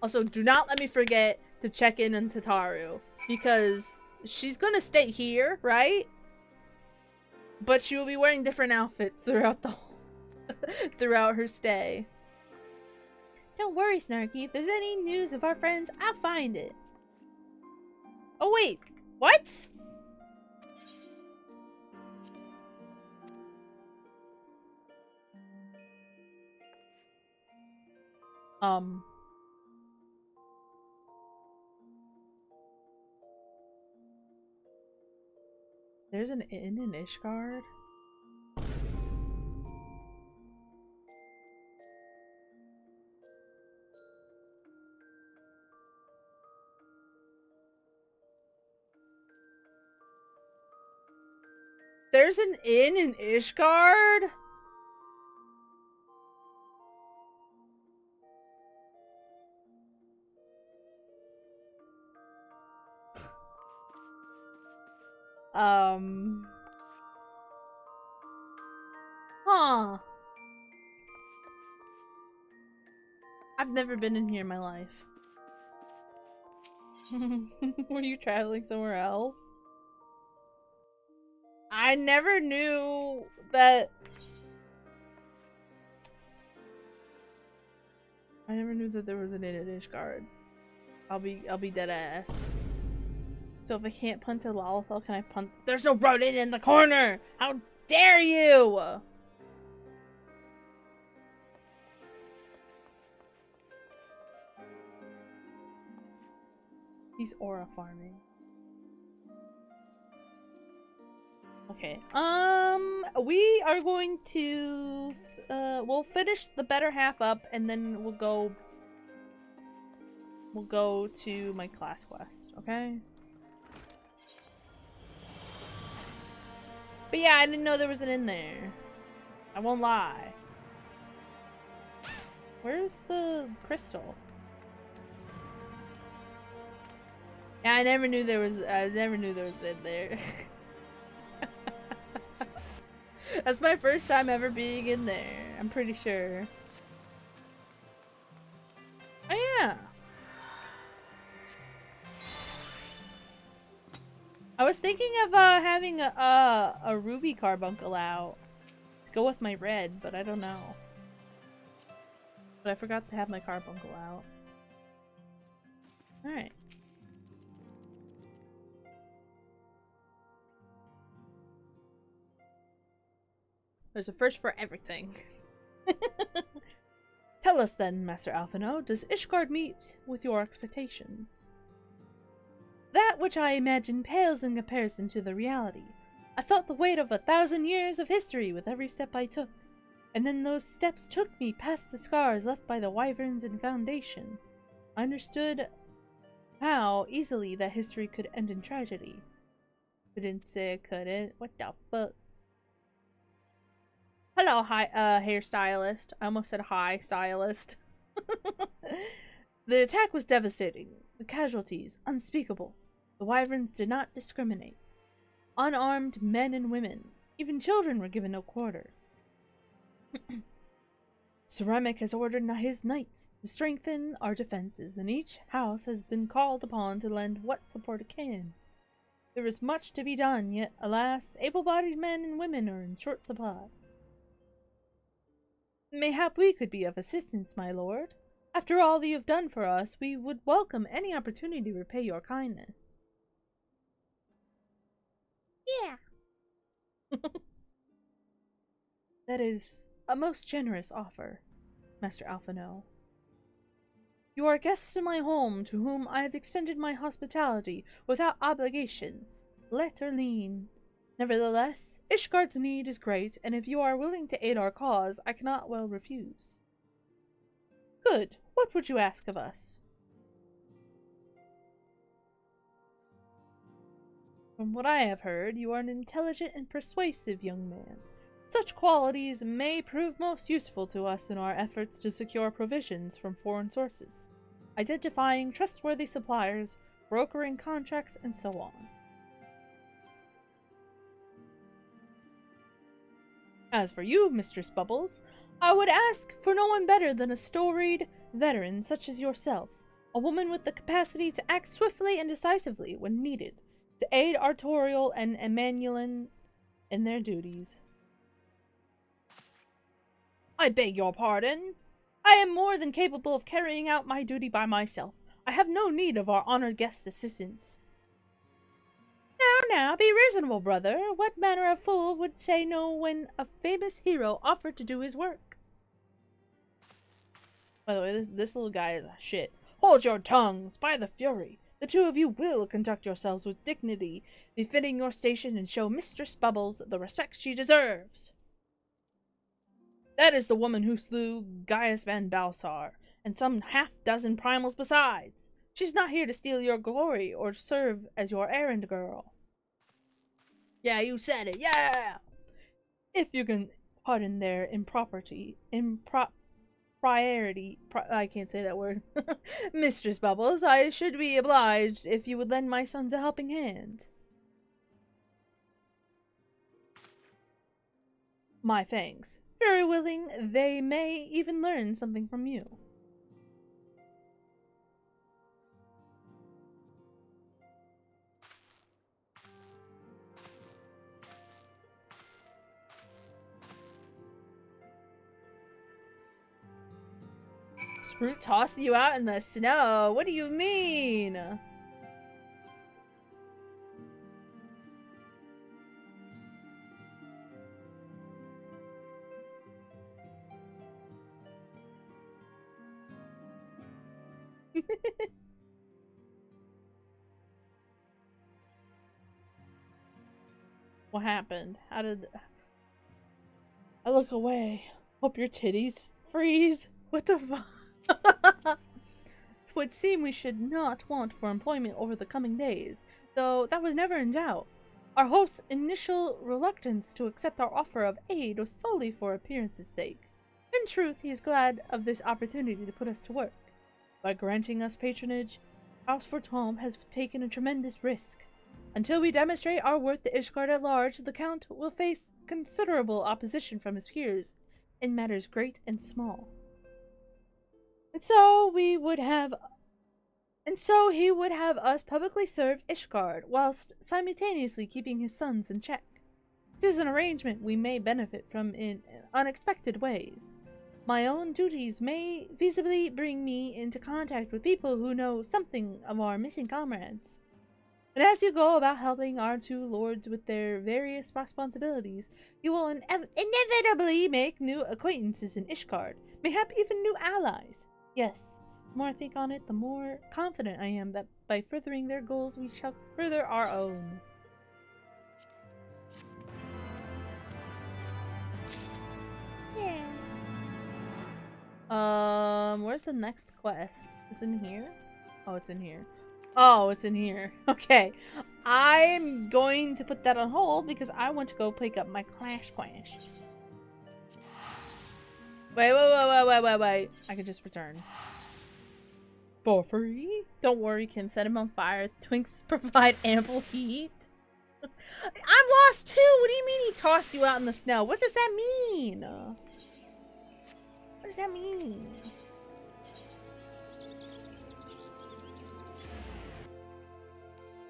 Also, do not let me forget to check in on Tataru, because she's gonna stay here, right? But she will be wearing different outfits throughout the whole throughout her stay. Don't worry, Snarky. If there's any news of our friends, I'll find it. Oh, wait. What? There's an inn in Ishgard? There's an inn in Ishgard? Huh. I've never been in here in my life. Were you traveling somewhere else? I never knew that. I never knew that there was an inn at Ishgard. I'll be dead ass. So if I can't punt to Lalafell, can I punt? There's no rodent in the corner! How dare you! He's aura farming. Okay. We are going to we'll finish the better half up and then we'll go to my class quest, okay? But yeah, I didn't know there was an inn there. I won't lie. Where's the crystal? Yeah, I never knew there was in there. That's my first time ever being in there. I'm pretty sure. Oh yeah. I was thinking of having a ruby carbuncle out to go with my red, but I don't know. But I forgot to have my carbuncle out. All right. There's a first for everything. Tell us then, Master Alphino, does Ishgard meet with your expectations? That which I imagine pales in comparison to the reality. I felt the weight of 1,000 years of history with every step I took, and then those steps took me past the scars left by the wyverns and Foundation. I understood how easily that history could end in tragedy. Couldn't say it couldn't. What the fuck? Hello, hi, hairstylist. I almost said hi, stylist. The attack was devastating. The casualties, unspeakable. The wyverns did not discriminate. Unarmed men and women, even children, were given no quarter. Ceramic has ordered his knights to strengthen our defenses, and each house has been called upon to lend what support it can. There is much to be done, yet, alas, able-bodied men and women are in short supply. Mayhap we could be of assistance, my lord. After all you have done for us, we would welcome any opportunity to repay your kindness. Yeah. That is a most generous offer, Master Alphino. You are guests in my home, to whom I have extended my hospitality without obligation, let or lien. Nevertheless, Ishgard's need is great, and if you are willing to aid our cause, I cannot well refuse. Good. What would you ask of us? From what I have heard, you are an intelligent and persuasive young man. Such qualities may prove most useful to us in our efforts to secure provisions from foreign sources, identifying trustworthy suppliers, brokering contracts, and so on. As for you, Mistress Bubbles, I would ask for no one better than a storied veteran such as yourself, a woman with the capacity to act swiftly and decisively when needed, to aid Artorial and Emmanuelin in their duties. I beg your pardon. I am more than capable of carrying out my duty by myself. I have no need of our honored guest's assistance. Now, be reasonable, brother. What manner of fool would say no when a famous hero offered to do his work? By the way, this little guy is a shit. Hold your tongues! By the Fury! The two of you will conduct yourselves with dignity, befitting your station, and show Mistress Bubbles the respect she deserves. That is the woman who slew Gaius Van Balsar, and some half-dozen primals besides. She's not here to steal your glory, or serve as your errand girl. Yeah, you said it, yeah! If you can pardon their impropriety, I can't say that word. Mistress Bubbles, I should be obliged if you would lend my sons a helping hand. My thanks. Very willing, they may even learn something from you. Sprout tossed you out in the snow. What do you mean? What happened? How did I look away? Hope your titties freeze. What the fuck? Twould seem we should not want for employment over the coming days, though that was never in doubt. Our host's initial reluctance to accept our offer of aid was solely for appearance's sake. In truth, he is glad of this opportunity to put us to work. By granting us patronage, House Fortom has taken a tremendous risk. Until we demonstrate our worth to Ishgard at large, the Count will face considerable opposition from his peers in matters great and small. And so he would have us publicly serve Ishgard, whilst simultaneously keeping his sons in check. This is an arrangement we may benefit from in unexpected ways. My own duties may feasibly bring me into contact with people who know something of our missing comrades. And as you go about helping our two lords with their various responsibilities, you will inevitably make new acquaintances in Ishgard, mayhap even new allies. Yes, the more I think on it, the more confident I am that by furthering their goals, we shall further our own. Yeah. Where's the next quest? Is it in here? Oh, it's in here. Oh, it's in here. Okay. I'm going to put that on hold because I want to go pick up my Clash quest. Wait. I can just return. For free? Don't worry, Kim. Set him on fire. Twinks provide ample heat. I'm lost too! What do you mean he tossed you out in the snow? What does that mean? What does that mean?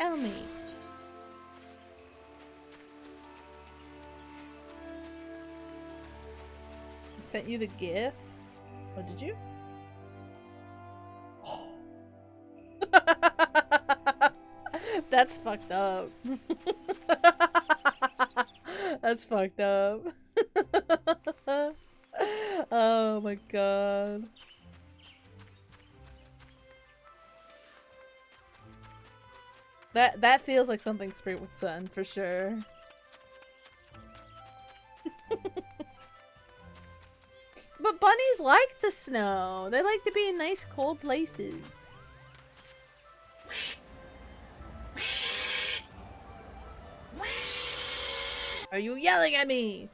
Tell me. I sent you the GIF. Oh, did you? Oh. That's fucked up. That's fucked up. Oh my god. That feels like something Spirit would send for sure. But bunnies like the snow. They like to be in nice cold places. Are you yelling at me?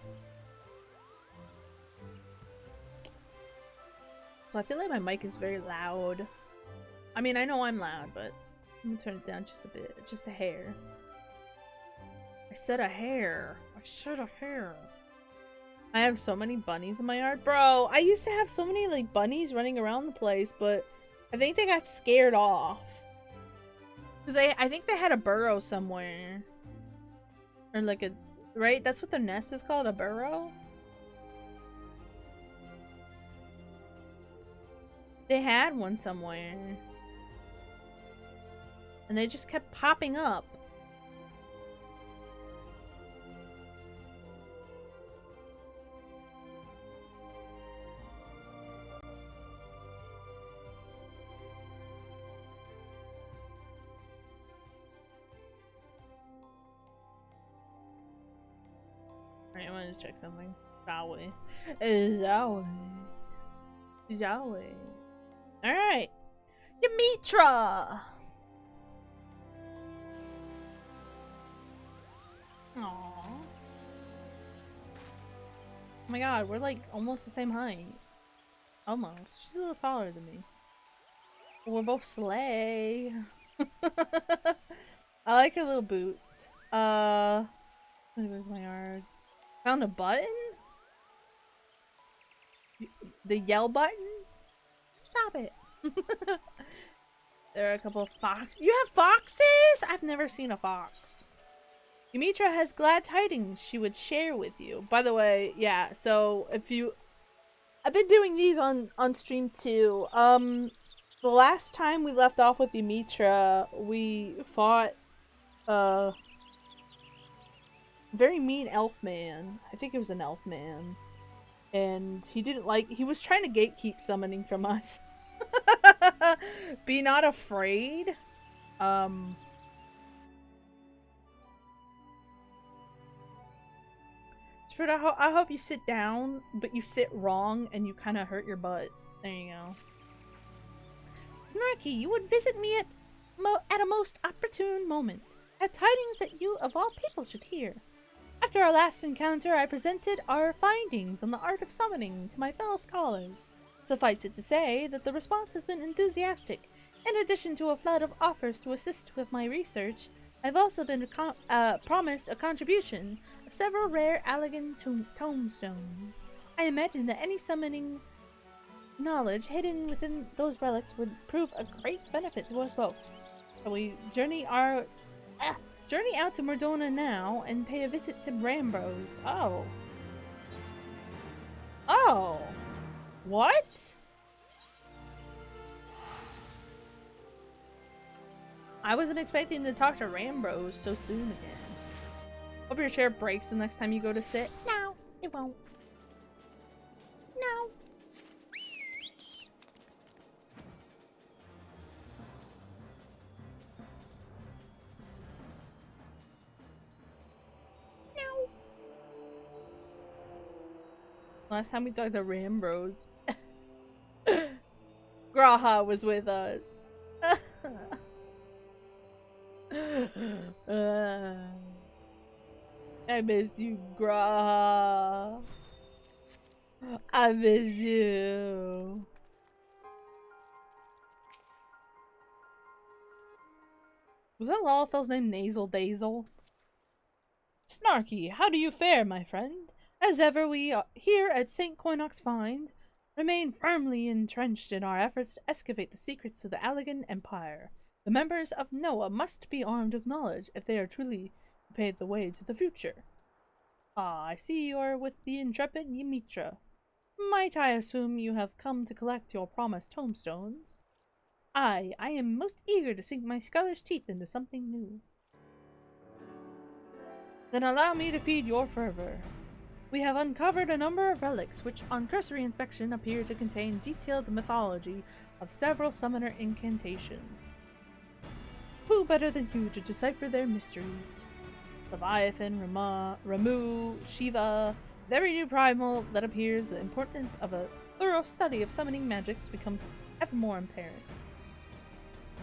So I feel like my mic is very loud. I mean, I know I'm loud, but I'm gonna turn it down just a bit. Just a hair. I said a hair. I said a hair. I have so many bunnies in my yard. Bro, I used to have so many like bunnies running around the place, but I think they got scared off. Because I think they had a burrow somewhere. Or like a... Right? That's what their nest is called? A burrow? They had one somewhere. And they just kept popping up. Alright, I want to check something. Shall we? Shall we? Alright. Yamitra! Aww. Oh my god, we're like almost the same height. Almost. She's a little taller than me. We're both slay. I like her little boots. Where's my yard? Found a button? The yell button? Stop it. There are a couple of foxes. You have foxes? I've never seen a fox. Yamitra has glad tidings she would share with you. By the way, yeah, so if you... I've been doing these on stream too. The last time we left off with Yamitra, we fought very mean elf man. I think it was an elf man. And he didn't like... He was trying to gatekeep summoning from us. Be not afraid. I hope you sit down, but you sit wrong and you kind of hurt your butt. There you go. Snarky, you would visit me at a most opportune moment. I have tidings that you, of all people, should hear. After our last encounter, I presented our findings on the art of summoning to my fellow scholars. Suffice it to say that the response has been enthusiastic. In addition to a flood of offers to assist with my research, I've also been promised a contribution of several rare Allegan tomestones. I imagine that any summoning knowledge hidden within those relics would prove a great benefit to us both. So we journey out to Mordona now and pay a visit to Rambros. Oh. Oh. What? I wasn't expecting to talk to Rambros so soon again. Hope your chair breaks the next time you go to sit. No, it won't. No. No. Last time we talked to Rambros, Graha was with us. I miss you, Graha. I miss you. Was that Lalafell's name Nasal Dazel? Snarky, how do you fare, my friend? As ever, we here at St. Coinox Find remain firmly entrenched in our efforts to excavate the secrets of the Allegan Empire. The members of Noah must be armed with knowledge if they are truly to pave the way to the future. Ah, I see you are with the intrepid Yamitra. Might I assume you have come to collect your promised tomestones? I am most eager to sink my scholar's teeth into something new. Then allow me to feed your fervor. We have uncovered a number of relics which, on cursory inspection, appear to contain detailed mythology of several summoner incantations. Who better than you to decipher their mysteries? Leviathan, Ramu, Shiva, with every new primal that appears, the importance of a thorough study of summoning magics becomes ever more apparent.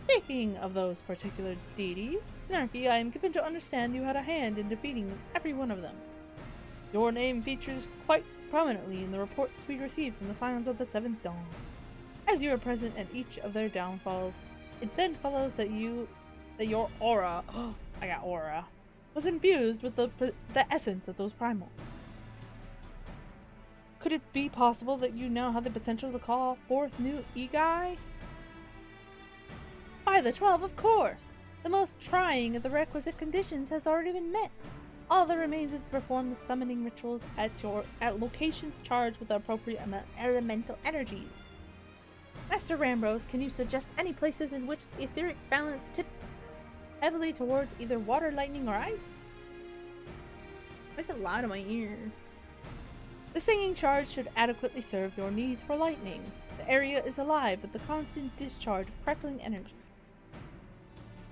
Speaking of those particular deities, Snarky, I am given to understand you had a hand in defeating every one of them. Your name features quite prominently in the reports we received from the Scions of the Seventh Dawn. As you were present at each of their downfalls, it then follows that your aura, I got aura, was infused with the essence of those primals. Could it be possible that you now have the potential to call forth new Egai? By the 12, of course! The most trying of the requisite conditions has already been met. All that remains is to perform the summoning rituals at locations charged with the appropriate elemental energies. Master Rambrose, can you suggest any places in which the etheric balance tips heavily towards either water, lightning, or ice? Why is it loud in my ear? The singing shards should adequately serve your needs for lightning. The area is alive with the constant discharge of crackling energy.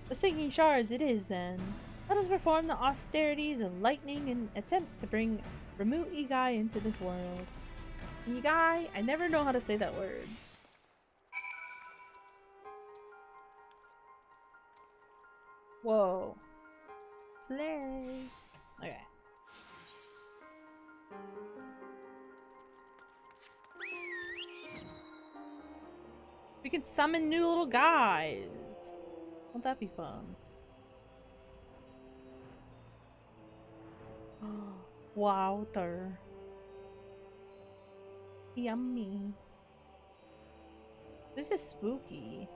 The singing shards it is, then. Let us perform the austerities of lightning and attempt to bring Ramu Igai into this world. Igai? I never know how to say that word. Whoa. Slay. Okay. We can summon new little guys. Won't that be fun? Water. Yummy. This is spooky.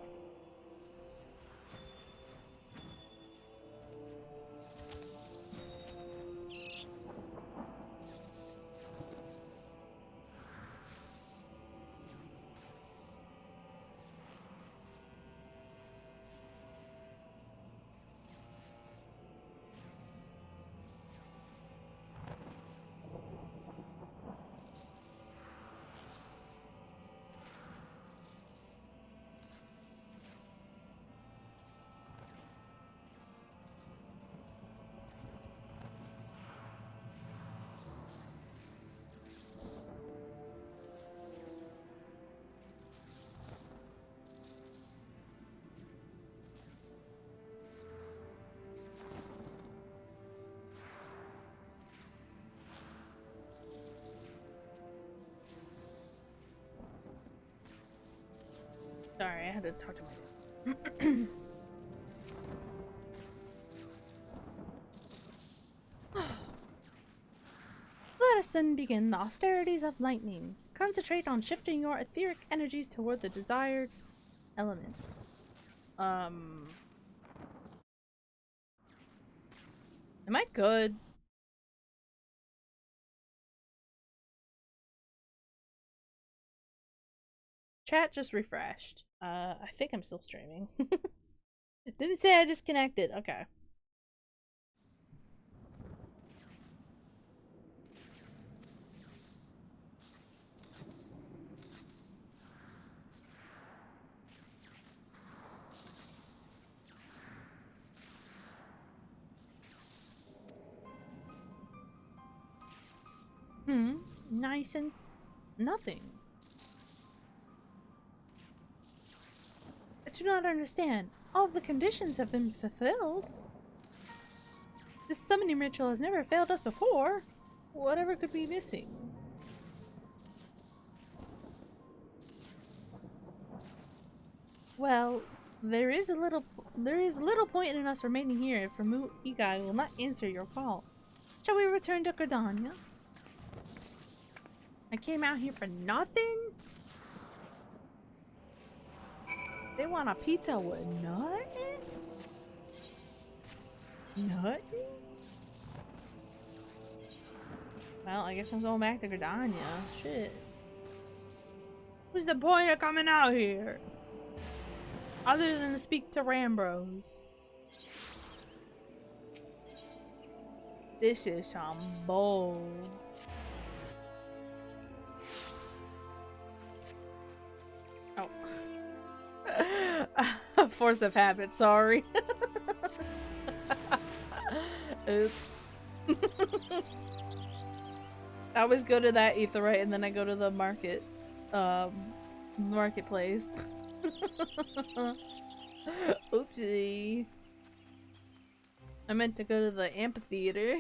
Sorry, I had to talk to my dad. Let us then begin the austerities of lightning. Concentrate on shifting your etheric energies toward the desired element. Am I good? Chat just refreshed. I think I'm still streaming. It didn't say I disconnected. Okay. Nicense. Nothing. I do not understand. All of the conditions have been fulfilled. This summoning ritual has never failed us before. Whatever could be missing? Well, there is little point in us remaining here if Ramu Igai will not answer your call. Shall we return to Gardania? I came out here for nothing? They want a pizza with nothing? Nothing? Well, I guess I'm going back to Gardania. Shit. What's the point of coming out here? Other than to speak to Rambrose. This is some bull. Oh. Force of habit, sorry. Oops. I always go to that aetheryte and then I go to the marketplace. Oopsie. I meant to go to the amphitheater.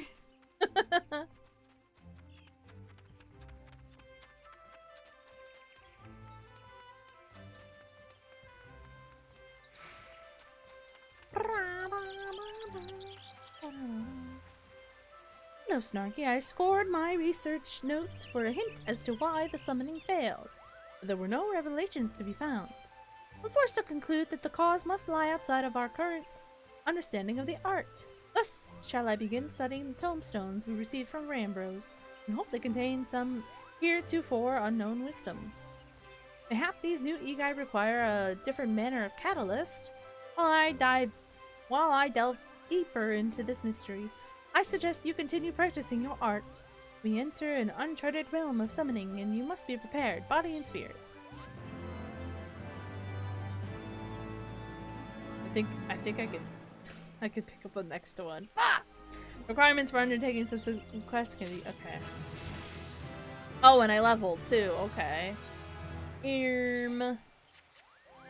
No, Snarky, I scored my research notes for a hint as to why the summoning failed, but there were no revelations to be found. I'm forced to conclude that the cause must lie outside of our current understanding of the art. Thus, shall I begin studying the tombstones we received from Rambrose, and hope they contain some heretofore unknown wisdom. Mayhap these new Egai require a different manner of catalyst. While I delve deeper into this mystery, I suggest you continue practicing your art. We enter an uncharted realm of summoning, and you must be prepared, body and spirit. I think I could pick up the next one. Ah! Requirements for undertaking subsequent quests can be okay. Oh, and I leveled too. Okay. I'm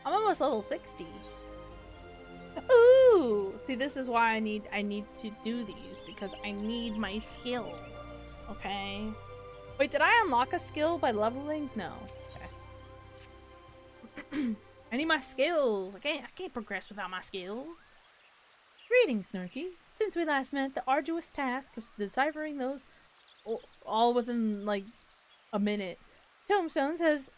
almost level 60. Ooh! See, this is why I need to do these, because I need my skills. Okay. Wait, did I unlock a skill by leveling? No. Okay. I need my skills. I can't progress without my skills. Greetings, Snarky. Since we last met, the arduous task of deciphering those all within like a minute. Tombstones has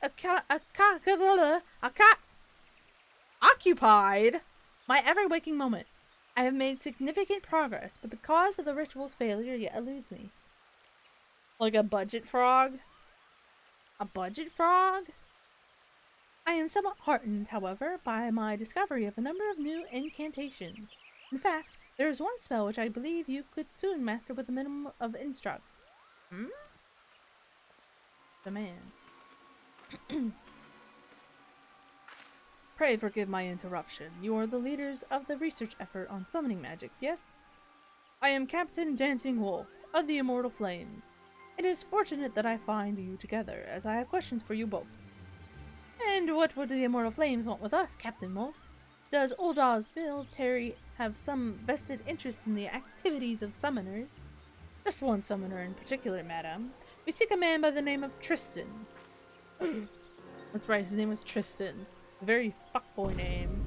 occupied my ever-waking moment. I have made significant progress, but the cause of the ritual's failure yet eludes me. Like a budget frog? A budget frog? I am somewhat heartened, however, by my discovery of a number of new incantations. In fact, there is one spell which I believe you could soon master with a minimum of instruct. Hmm? The man. Pray forgive my interruption. You are the leaders of the research effort on summoning magics, yes? I am Captain Dancing Wolf of the Immortal Flames. It is fortunate that I find you together, as I have questions for you both. And what would the Immortal Flames want with us, Captain Wolf? Does Ulda's military have some vested interest in the activities of summoners? Just one summoner in particular, madam. We seek a man by the name of Tristan. That's right, his name was Tristan. A very fuckboy name.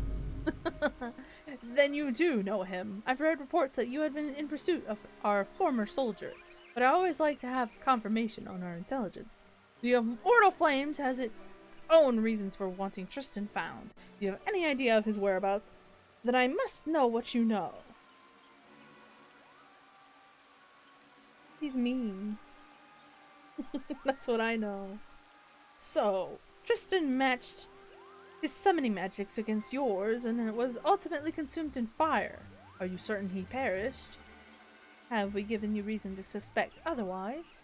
Then you do know him. I've read reports that you had been in pursuit of our former soldier, but I always like to have confirmation on our intelligence. The Immortal Flames has its own reasons for wanting Tristan found. If you have any idea of his whereabouts, then I must know what you know. He's mean. That's what I know. So, Tristan matched his summoning magics against yours, and it was ultimately consumed in fire. Are you certain he perished? Have we given you reason to suspect otherwise?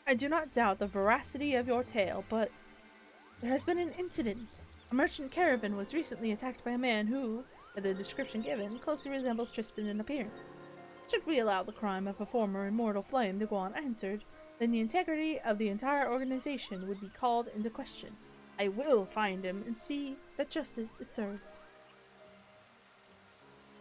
I do not doubt the veracity of your tale, but there has been an incident. A merchant caravan was recently attacked by a man who, by the description given, closely resembles Tristan in appearance. Should we allow the crime of a former immortal flame to go unanswered, then the integrity of the entire organization would be called into question. I will find him and see that justice is served.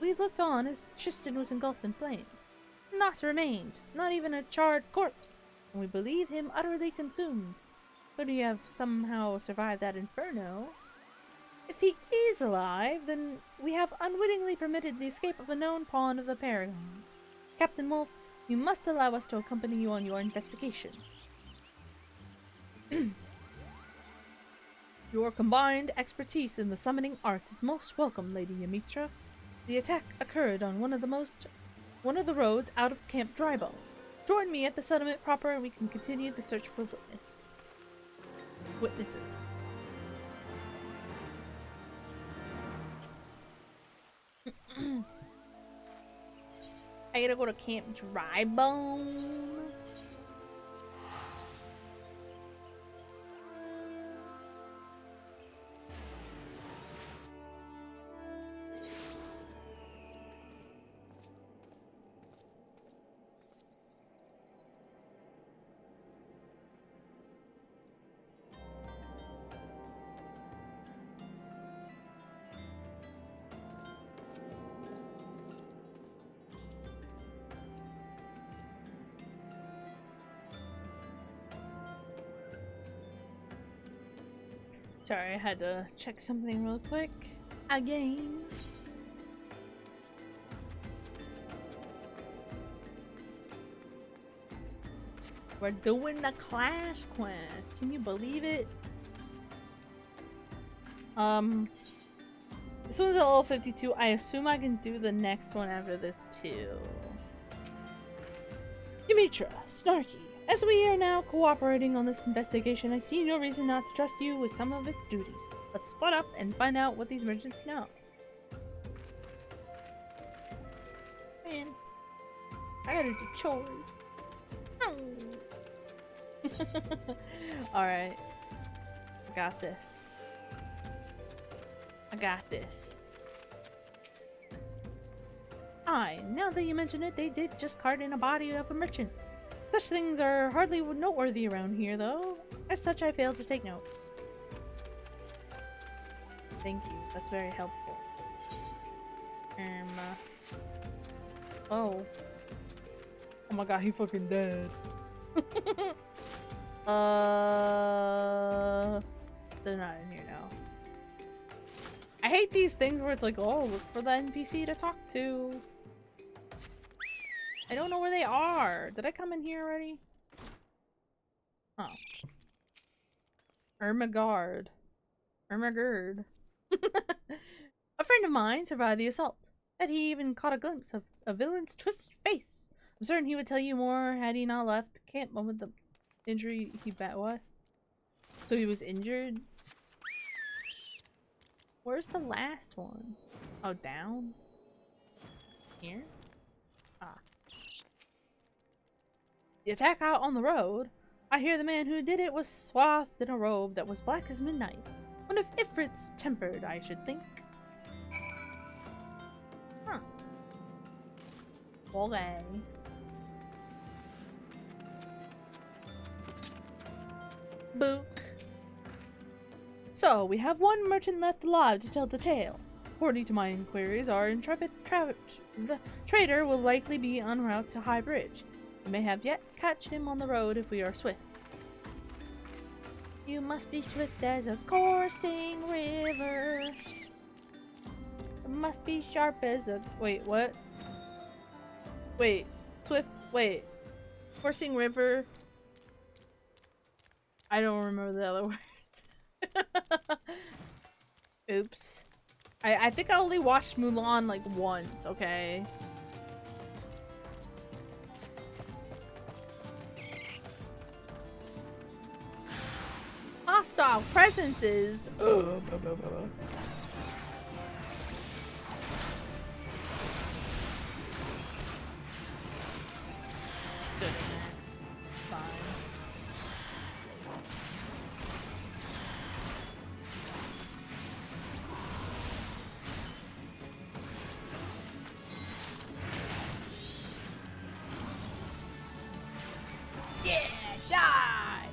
We looked on as Tristan was engulfed in flames. Naught remained, not even a charred corpse, and we believe him utterly consumed. Could he have somehow survived that inferno? If he is alive, then we have unwittingly permitted the escape of a known pawn of the Paragons. Captain Wolf, you must allow us to accompany you on your investigation. Your combined expertise in the summoning arts is most welcome, Lady Yamitra. The attack occurred on one of the roads out of Camp Drybow. Join me at the settlement proper and we can continue the search for witnesses. I gotta go to Camp Drybone. Sorry, I had to check something real quick. Again. We're doing the Clash quest. Can you believe it? This one's at level 52. I assume I can do the next one after this too. Yamitra, Snarky, As we are now cooperating on this investigation, I see no reason not to trust you with some of its duties. Let's split up and find out what these merchants know. Man, I gotta do chores. Alright. I got this. I got this. Aye, now that you mention it, they did just cart in a body of a merchant. Such things are hardly noteworthy around here, though. As such, I failed to take notes. Thank you. That's very helpful. Oh. Oh my god, he fucking dead. They're not in here now. I hate these things where it's like, oh, look for the NPC to talk to. I don't know where they are. Did I come in here already? Oh. Ermagard. Ermagerd. A friend of mine survived the assault. That he even caught a glimpse of a villain's twisted face. I'm certain he would tell you more had he not left camp with the injury he what? So he was injured? Where's the last one? Oh, down? Here? Ah. The attack out on the road. I hear the man who did it was swathed in a robe that was black as midnight. One of Ifrit's tempered, I should think. Huh. Okay. Book. So, we have one merchant left alive to tell the tale. According to my inquiries, our intrepid trader will likely be en route to High Bridge. We may have yet catch him on the road if we are swift. You must be swift as a coursing river. It must be sharp as a... Wait, what? Wait. Swift... Wait. Coursing river... I don't remember the other words. Oops. I think I only watched Mulan like once, okay? Hostile presences. Stood in it. It's fine. Yeah, die!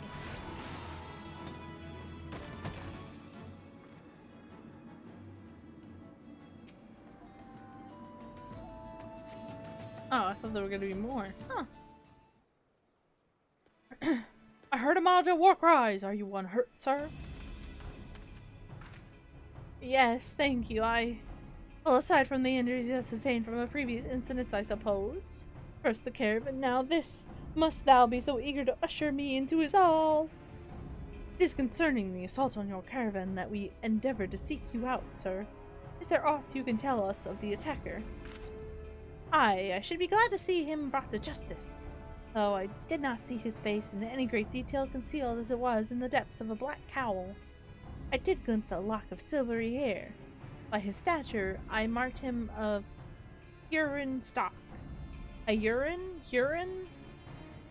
Oh, I thought there were gonna be more. Huh. I heard a Maja war cries. Are you unhurt, sir? Yes, thank you. Well, aside from the injuries I sustained from the previous incidents, I suppose. First the caravan, now this. Must thou be so eager to usher me into his all? It is concerning the assault on your caravan that we endeavored to seek you out, sir. Is there aught you can tell us of the attacker? I should be glad to see him brought to justice, though I did not see his face in any great detail, concealed as it was in the depths of a black cowl. I did glimpse a lock of silvery hair. By his stature, I marked him of urine stock. A urine?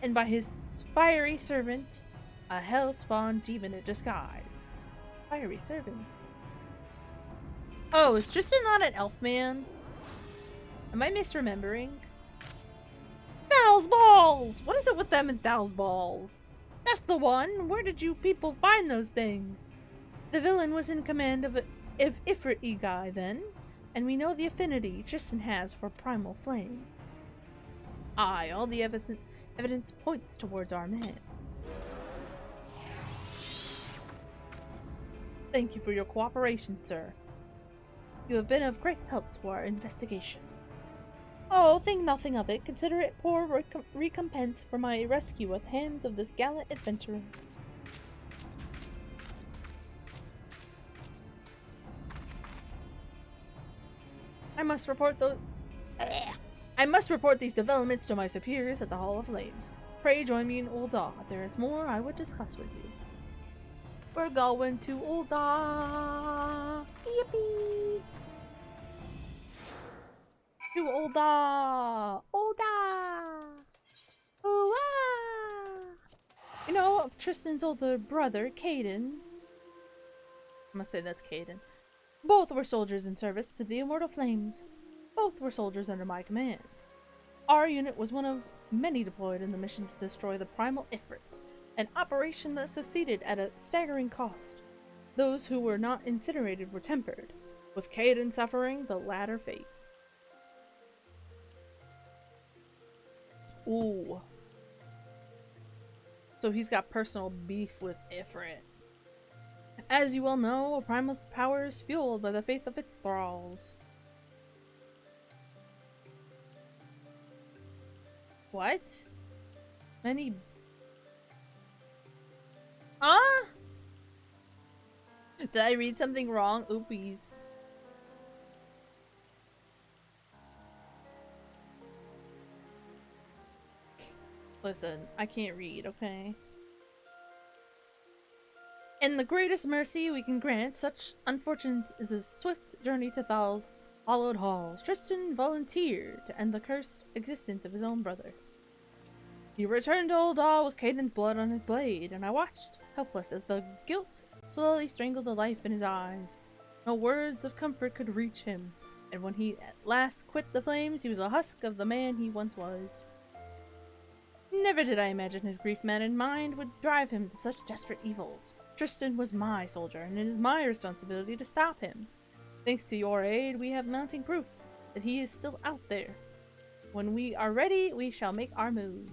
And by his fiery servant, a hell-spawned demon in disguise. Fiery servant. Oh, is Tristan not an elf man? Am I misremembering? Thal's balls! What is it with them and Thal's balls? That's the one! Where did you people find those things? The villain was in command of FFXIV then, and we know the affinity Tristan has for primal flame. Aye, all the evidence points towards our man. Thank you for your cooperation, sir. You have been of great help to our investigation. Oh, think nothing of it. Consider it poor recompense for my rescue at the hands of this gallant adventurer. I must report these developments to my superiors at the Hall of Flames. Pray join me in Ul'dah. There is more I would discuss with you. We're going to Ul'dah. Yippee! To Ul'dah. Ul'dah. Ooh, ah. You know of Tristan's older brother, Caden? I'm gonna say that's Caden. Both were soldiers in service to the Immortal Flames. Both were soldiers under my command. Our unit was one of many deployed in the mission to destroy the Primal Ifrit, an operation that succeeded at a staggering cost. Those who were not incinerated were tempered, with Caden suffering the latter fate. Ooh. So he's got personal beef with Ifrit. As you well know, a primal's power is fueled by the faith of its thralls. What? Many... Huh? Did I read something wrong? Oopies. Listen, I can't read, okay? In the greatest mercy we can grant such unfortunates is a swift journey to Thal's hallowed halls. Tristan volunteered to end the cursed existence of his own brother. He returned to Ul'dah with Caden's blood on his blade, and I watched, helpless, as the guilt slowly strangled the life in his eyes. No words of comfort could reach him, and when he at last quit the flames, he was a husk of the man he once was. Never did I imagine his grief-maddened mind would drive him to such desperate evils. Tristan was my soldier, and it is my responsibility to stop him. Thanks to your aid, we have mounting proof that he is still out there. When we are ready, we shall make our move.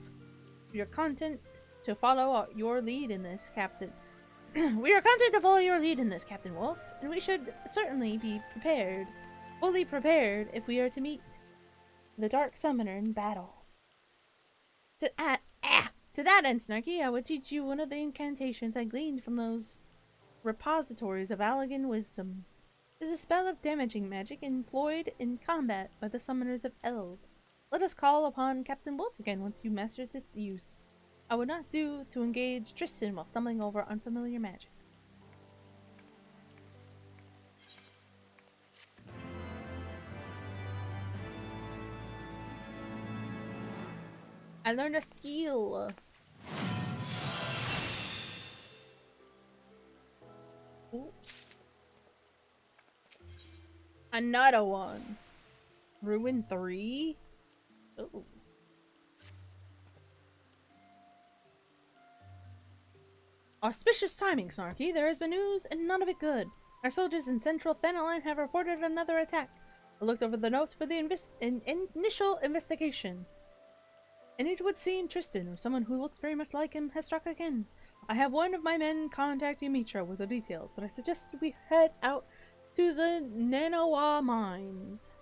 We are content to follow your lead in this, Captain. We are content to follow your lead in this, Captain Wolf, and we should certainly be prepared, fully prepared, if we are to meet the Dark Summoner in battle. To that end, Snarky, I would teach you one of the incantations I gleaned from those repositories of Allegan wisdom. It is a spell of damaging magic employed in combat by the summoners of Eld. Let us call upon Captain Wolf again once you mastered its use. I would not do to engage Tristan while stumbling over unfamiliar magics. I learned a skill. Ooh. Another one. Ruin 3? Ooh. Auspicious timing, Snarky. There has been news, and none of it good. Our soldiers in central Thanalan have reported another attack. I looked over the notes for the initial investigation, and it would seem Tristan, or someone who looks very much like him, has struck again. I have one of my men contact Yamitra with the details, but I suggest we head out to the Nanawa mines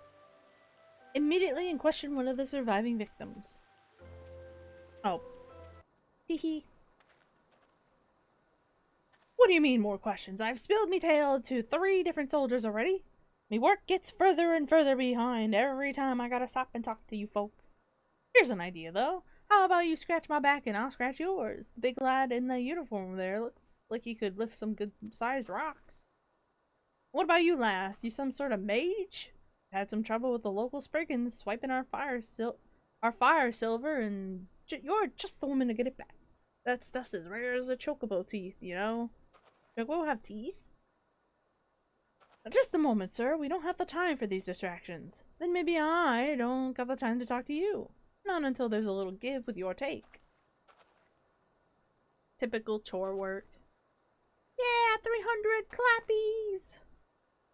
immediately and question one of the surviving victims. Oh. Teehee. What do you mean, more questions? I've spilled me tale to 3 different soldiers already. Me work gets further and further behind every time I gotta stop and talk to you folk. Here's an idea, though. How about you scratch my back and I'll scratch yours? The big lad in the uniform there looks like he could lift some good-sized rocks. What about you, lass? You some sort of mage? Had some trouble with the local Spriggans swiping our fire silver, and you're just the woman to get it back. That stuff's as rare as a chocobo teeth, you know? Chocobo have teeth? Just a moment, sir. We don't have the time for these distractions. Then maybe I don't got the time to talk to you. Not until there's a little give with your take. Typical chore work. Yeah, 300 clappies!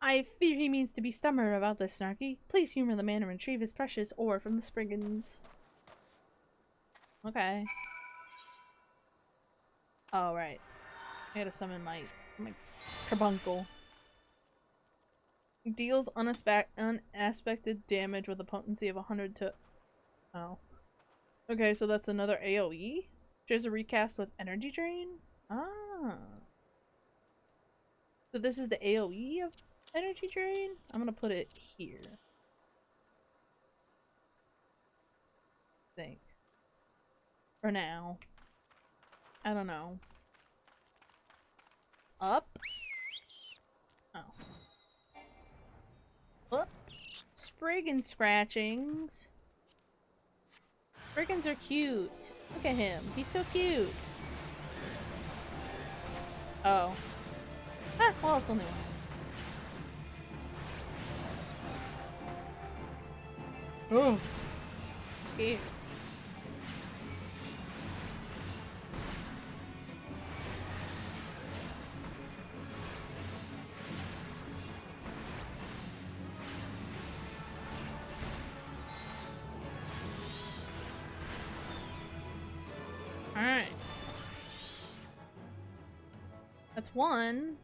I fear he means to be stummer about this, Snarky. Please humor the man and retrieve his precious ore from the Spriggans. Okay. Oh, right. I gotta summon my carbuncle. Deals unaspected damage with a potency of 100 to... Oh. Okay, so that's another AoE? There's a recast with energy drain? Ah. So this is the AoE of energy drain? I'm gonna put it here. I think. For now. I don't know. Up? Oh. Up. Sprig and scratchings. Spriggans are cute. Look at him. He's so cute. Oh. Ah, well, it's only one. Oh. I'm scared. Alright. That's one.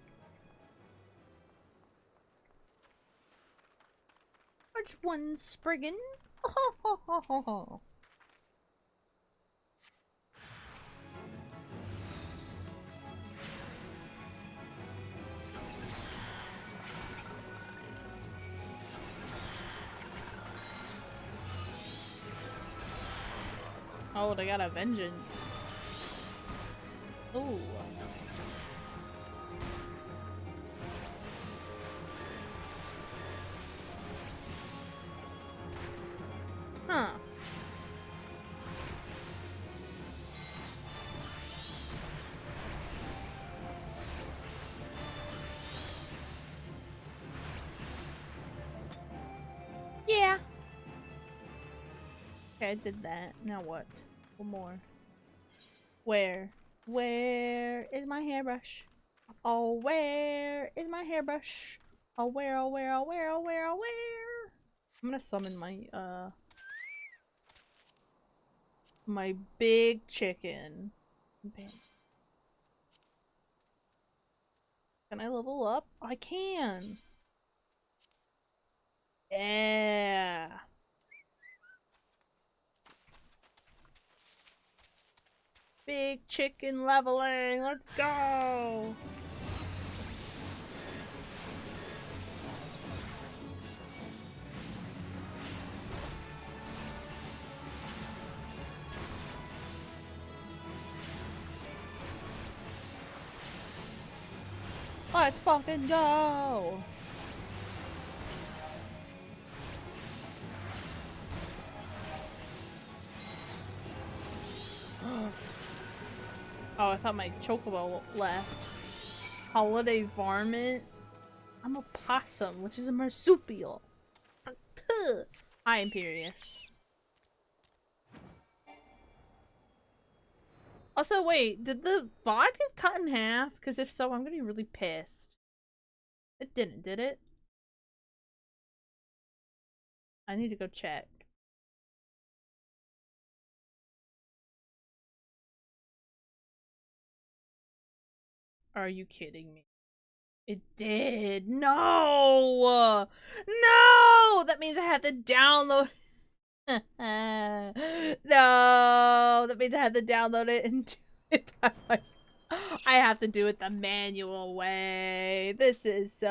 Which one, Spriggan? Oh, ho, ho, ho, ho. Oh, they got a vengeance. Ooh. Huh. Yeah. Okay, I did that. Now what? One more. Where? Where is my hairbrush? Oh, where is my hairbrush? Oh, where, oh, where, oh, where, oh, where, oh, where? I'm gonna summon my big chicken. Bam. Can I level up? I can! Yeah! Big chicken leveling! Let's go! Let's fucking go! Oh, I thought my chocobo left. Holiday varmint? I'm a possum, which is a marsupial. Hi, Imperious. Also, wait, did the VOD get cut in half? Because if so, I'm gonna be really pissed. It didn't, did it? I need to go check. Are you kidding me? It did. No! No! That means I have to download. No! That means I have to download it and do it by myself. I have to do it the manual way. This isn't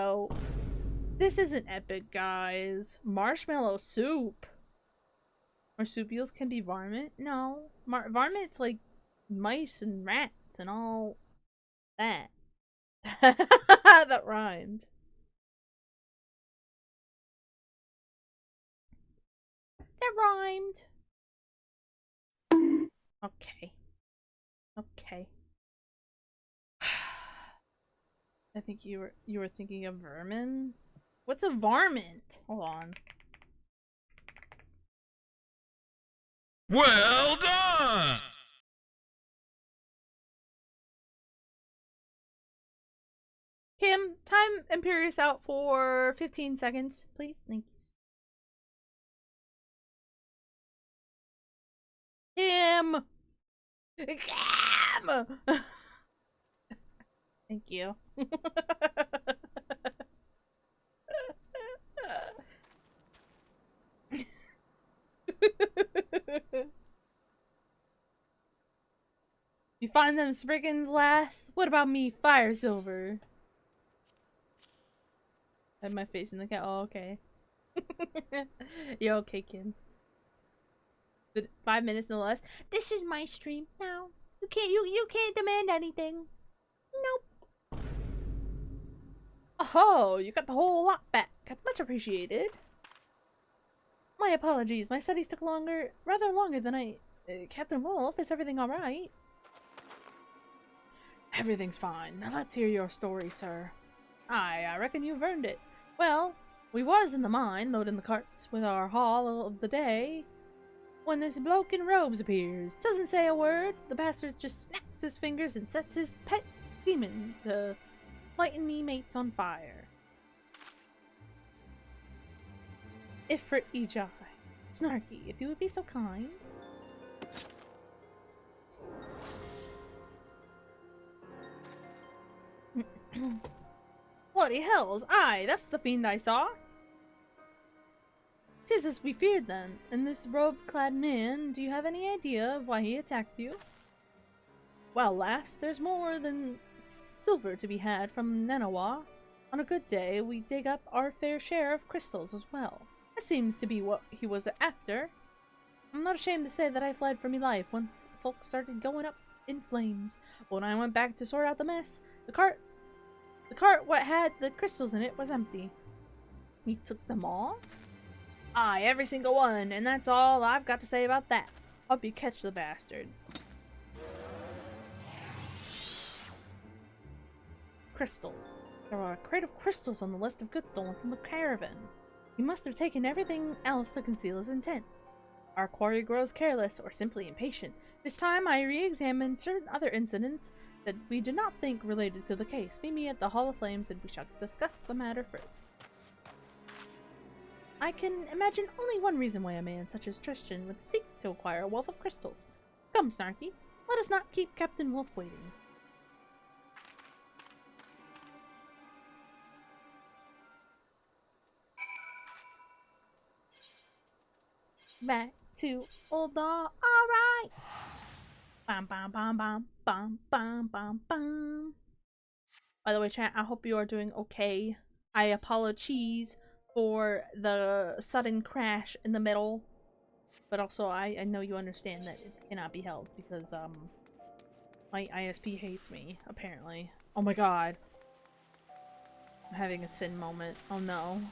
epic, guys. Marshmallow soup. Marsupials can be varmint? No. Varmint's like mice and rats and all that. That rhymed. That rhymed. Okay. Okay. I think you were thinking of vermin? What's a varmint? Hold on. Well done! Kim, time Imperious out for 15 seconds, please. Thanks. Kim! Kim! Thank you. You find them Spriggans, lass? What about me, Fire Silver? I have my face in the cat. Oh, okay. You're okay, Kim. 5 minutes no less. This is my stream now. You can't demand anything. Nope. Oh, you got the whole lot back. Much appreciated. My apologies. My studies took rather longer than I... Captain Wolf, is everything alright? Everything's fine. Now let's hear your story, sir. Aye, I reckon you've earned it. Well, we was in the mine, loading the carts with our haul of the day, when this bloke in robes appears. Doesn't say a word. The bastard just snaps his fingers and sets his pet demon to lighten me mates on fire. FFXIV. Snarky, if you would be so kind. Bloody hells! Aye, that's the fiend I saw! 'Tis as we feared then. And this robe-clad man, do you have any idea of why he attacked you? Well, lass, there's more than silver to be had from Nanawa. On a good day, we dig up our fair share of crystals as well. That seems to be what he was after. I'm not ashamed to say that I fled for me life once folk started going up in flames. When I went back to sort out the mess, the cart what had the crystals in it was empty. He took them all? Aye, every single one, and that's all I've got to say about that. Hope you catch the bastard. Crystals. There are a crate of crystals on the list of goods stolen from the caravan. He must have taken everything else to conceal his intent. Our quarry grows careless or simply impatient. This time I re-examined certain other incidents that we do not think related to the case. Meet me at the Hall of Flames and we shall discuss the matter further. I can imagine only one reason why a man such as Tristan would seek to acquire a wealth of crystals. Come, Snarky, let us not keep Captain Wolf waiting. Back to old dog. Alright! Bam bam bam bam bam bam bam bam. By the way, chat, I hope you are doing okay. I apologize for the sudden crash in the middle. But also I know you understand that it cannot be held because my ISP hates me, apparently. Oh my god. I'm having a sin moment. Oh no.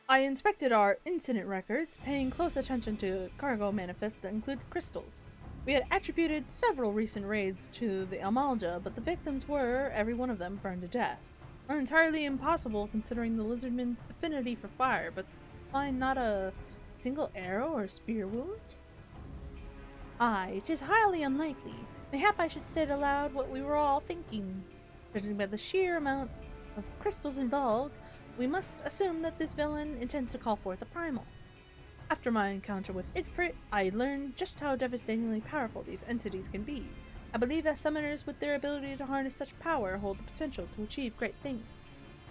I inspected our incident records, paying close attention to cargo manifests that include crystals. We had attributed several recent raids to the Amalja, but the victims were, every one of them, burned to death. Not entirely impossible considering the lizardman's affinity for fire, but find not a single arrow or spear wound? Aye, it is highly unlikely. Mayhap I should say it aloud what we were all thinking. Judging by the sheer amount of crystals involved, we must assume that this villain intends to call forth a primal. After my encounter with Ifrit, I learned just how devastatingly powerful these entities can be. I believe that summoners with their ability to harness such power hold the potential to achieve great things.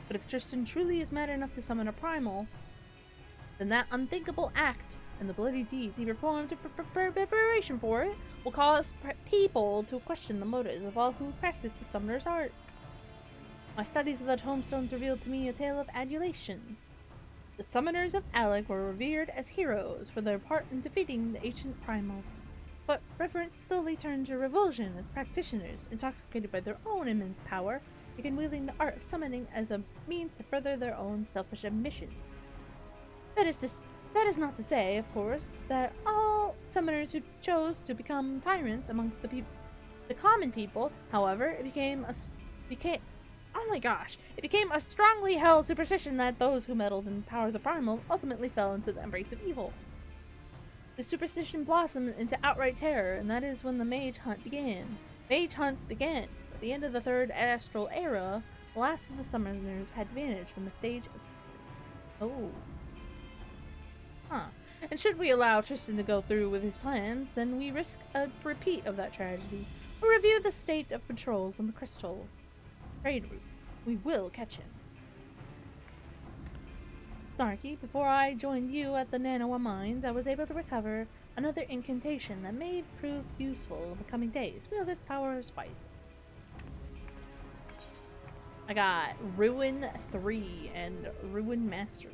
But if Tristan truly is mad enough to summon a primal, then that unthinkable act and the bloody deeds he performed in preparation for it will cause people to question the motives of all who practice the summoner's art. My studies of the tomestones revealed to me a tale of adulation. The summoners of Alec were revered as heroes for their part in defeating the ancient primals, but reverence slowly turned to revulsion as practitioners, intoxicated by their own immense power, began wielding the art of summoning as a means to further their own selfish ambitions. That is not to say, of course, that all summoners who chose to become tyrants amongst the common people, however, it became a strongly held superstition that those who meddled in the powers of primals ultimately fell into the embrace of evil. The superstition blossomed into outright terror, and that is when the mage hunt began. Mage hunts began. At the end of the third astral era, the last of the summoners had vanished from the stage of... And should we allow Tristan to go through with his plans, then we risk a repeat of that tragedy. We'll review the state of patrols on the crystal trade routes. We will catch him. Snarky, before I joined you at the Nanawa mines, I was able to recover another incantation that may prove useful in the coming days. Wield its power wisely. I got Ruin 3 and Ruin Mastery.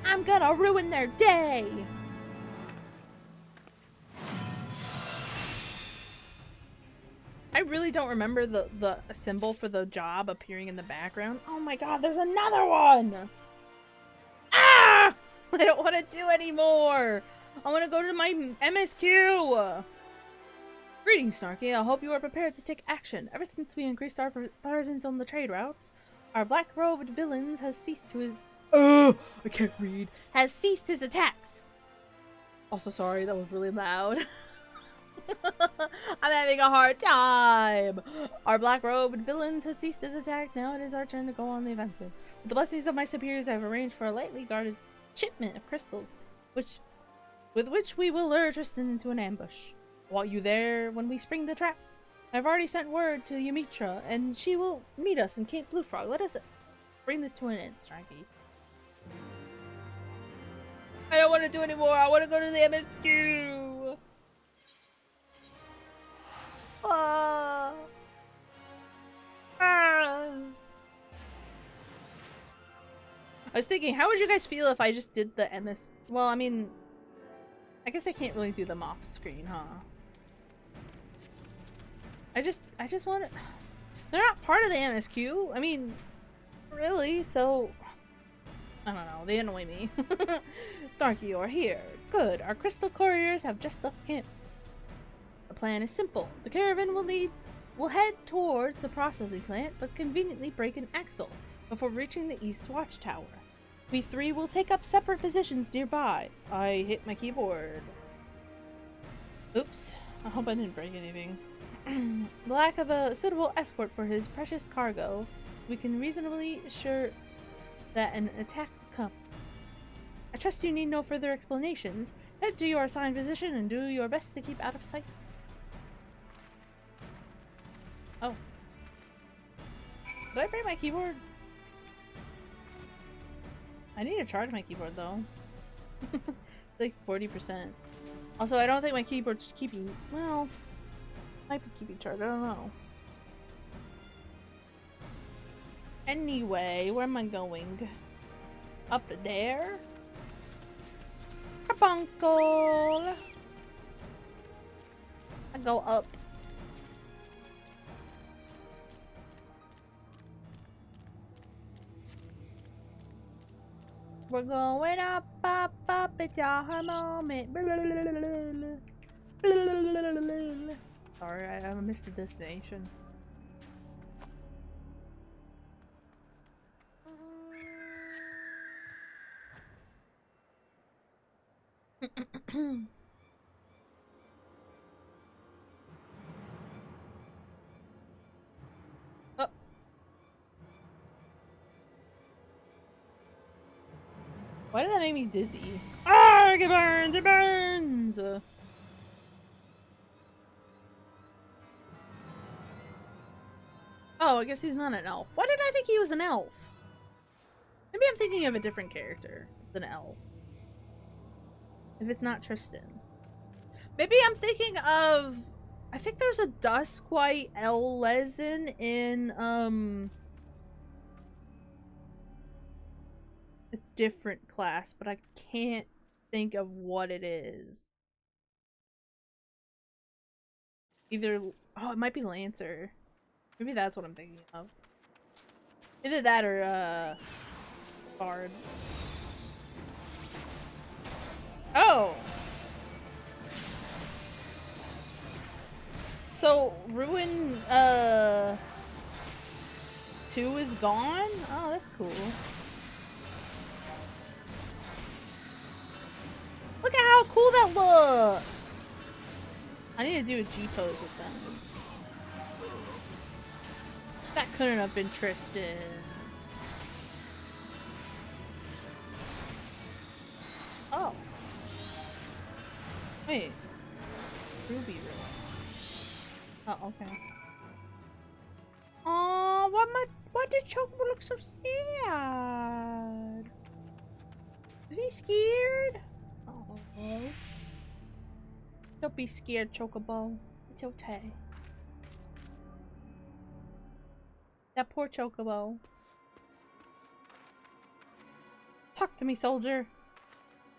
I'm gonna ruin their day! I really don't remember the symbol for the job appearing in the background. Oh my god, there's another one! Ah! I don't want to do anymore! I want to go to my MSQ! Greetings, Snarky. I hope you are prepared to take action. Ever since we increased our presence on the trade routes, our black-robed villains has ceased to his... I can't read. Has ceased his attacks. Also, sorry, that was really loud. I'm having a hard time. Our black-robed villains has ceased his attack. Now it is our turn to go on the offensive. With the blessings of my superiors, I have arranged for a lightly guarded shipment of crystals, with which we will lure Tristan into an ambush. Want you there when we spring the trap? I've already sent word to Yamitra, and she will meet us in Cape Blue Frog. Let us bring this to an end, Strikey. I don't want to do anymore. I want to go to the MSQ. I was thinking, how would you guys feel if I just did the MS? Well, I mean, I guess I can't really do them off screen, huh? I just want to... They're not part of the MSQ. I mean, really, so... I don't know, they annoy me. Snarky, you're here. Good, our crystal couriers have just left camp. The plan is simple. The caravan will head towards the processing plant, but conveniently break an axle before reaching the East Watchtower. We three will take up separate positions nearby. I hit my keyboard. Oops, I hope I didn't break anything. The lack of a suitable escort for his precious cargo, we can reasonably assure that an attack will come. I trust you need no further explanations. Head to your assigned position and do your best to keep out of sight. Oh. Did I break my keyboard? I need to charge my keyboard though. Like 40%. Also, I don't think my keyboard's keeping... Well, might be keeping charged. I don't know. Anyway, where am I going? Up there? Carbuncle! I go up. We're going up, up, up, it's our moment. Sorry, I missed the destination. Oh. Why did that make me dizzy? Ah, it burns! It burns! Oh, I guess he's not an elf. Why did I think he was an elf? Maybe I'm thinking of a different character than an elf. If it's not Tristan. Maybe I'm thinking of... I think there's a Duskwhite Elezen in, a different class, but I can't think of what it is. Either... Oh, it might be Lancer. Maybe that's what I'm thinking of. Either that or, Bard. Oh! So, Ruin, 2 is gone? Oh, that's cool. Look at how cool that looks! I need to do a G-pose with them. That couldn't have been Tristan. Oh. Wait. Ruby Ruin. Oh, okay. Oh, why did Chocobo look so sad? Is he scared? Oh. Don't be scared, Chocobo. It's okay. That poor chocobo. Talk to me, soldier.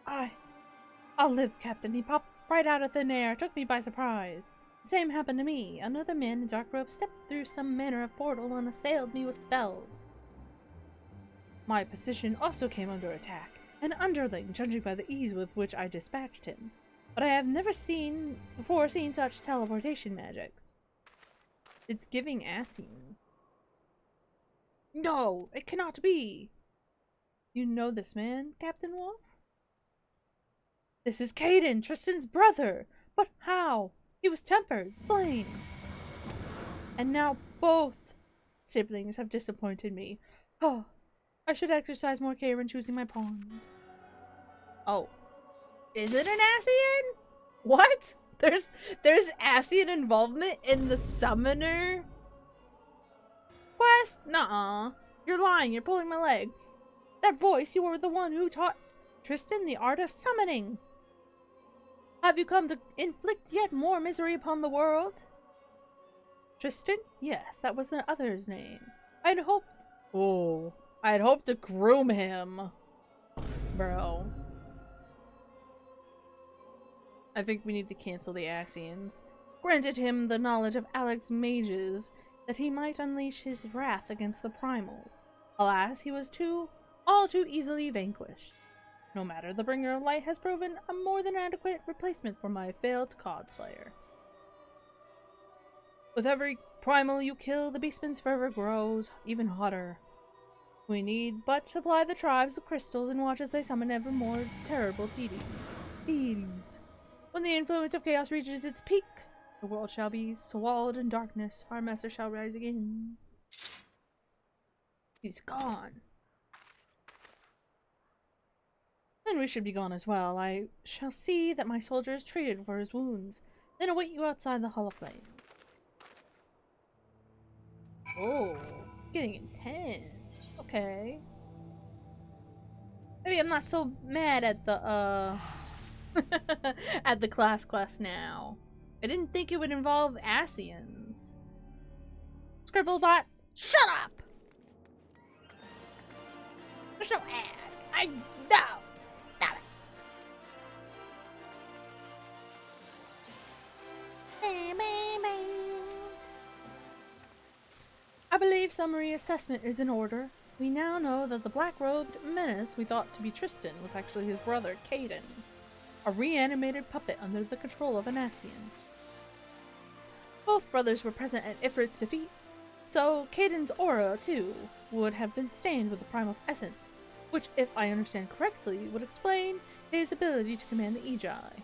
I'll live, Captain. He popped right out of thin air, took me by surprise. The same happened to me. Another man in dark robes stepped through some manner of portal and assailed me with spells. My position also came under attack. An underling, judging by the ease with which I dispatched him. But I have never before seen such teleportation magics. It's giving Ascian. No, it cannot be. You know this man, Captain Wolf? This is Caden, Tristan's brother. But how? He was tempered, slain. And now both siblings have disappointed me. Oh, I should exercise more care in choosing my pawns. Oh. Is it an Ascian? What? There's Ascian involvement in the summoner quest? Nuh-uh. You're lying, you're pulling my leg. That voice, you were the one who taught Tristan the art of summoning. Have you come to inflict yet more misery upon the world? Tristan? Yes, that was the other's name. I'd hoped to groom him. Bro. I think we need to cancel the Ascians. Granted him the knowledge of Alex mages, that he might unleash his wrath against the primals. Alas, he was all too easily vanquished. No matter, the Bringer of Light has proven a more than adequate replacement for my failed Codslayer. With every primal you kill, the beastman's fervor grows even hotter. We need but supply the tribes with crystals and watch as they summon ever more terrible deities. When the influence of chaos reaches its peak, the world shall be swallowed in darkness. Our master shall rise again. He's gone. Then we should be gone as well. I shall see that my soldier is treated for his wounds, then await you outside the Hall of Flame. Oh, getting intense. Okay. Maybe I'm not so mad at the, at the class quest now. I didn't think it would involve Ascians. Scribblebot, shut up! There's no ad. No! Stop it. I believe summary assessment is in order. We now know that the black-robed menace we thought to be Tristan was actually his brother, Caden, a reanimated puppet under the control of an Ascian. Both brothers were present at Ifrit's defeat, so Caden's aura, too, would have been stained with the Primal's essence, which, if I understand correctly, would explain his ability to command the Ejai.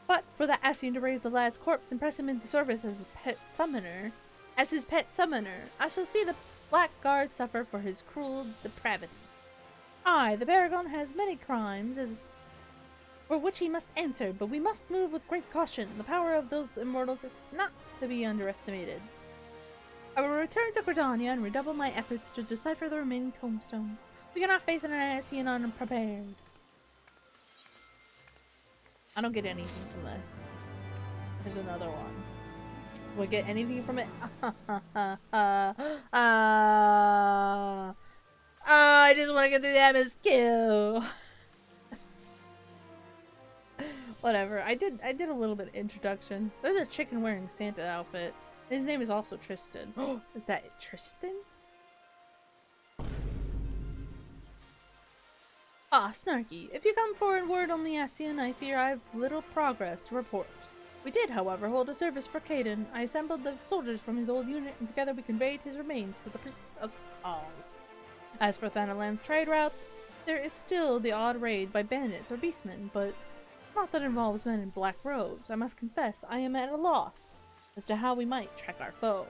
But for the Ascian to raise the lad's corpse and press him into service as his pet summoner, I shall see the blackguard suffer for his cruel depravity. Aye, the Paragon has many crimes for which he must answer, but we must move with great caution. The power of those immortals is not to be underestimated. I will return to Gridania and redouble my efforts to decipher the remaining tombstones. We cannot face an Ascian unprepared. I don't get anything from this. There's another one. Do I get anything from it? I just want to get through the MSQ. Whatever. I did a little bit of introduction. There's a chicken wearing a Santa outfit. His name is also Tristan. Oh, is that Tristan? Ah, Snarky. If you come forward word on the Ascian, I fear I have little progress to report. We did, however, hold a service for Caden. I assembled the soldiers from his old unit, and together we conveyed his remains to the priests of Hall. As for Thanalan's trade routes, there is still the odd raid by bandits or beastmen, but not that involves men in black robes. I must confess, I am at a loss as to how we might track our foe.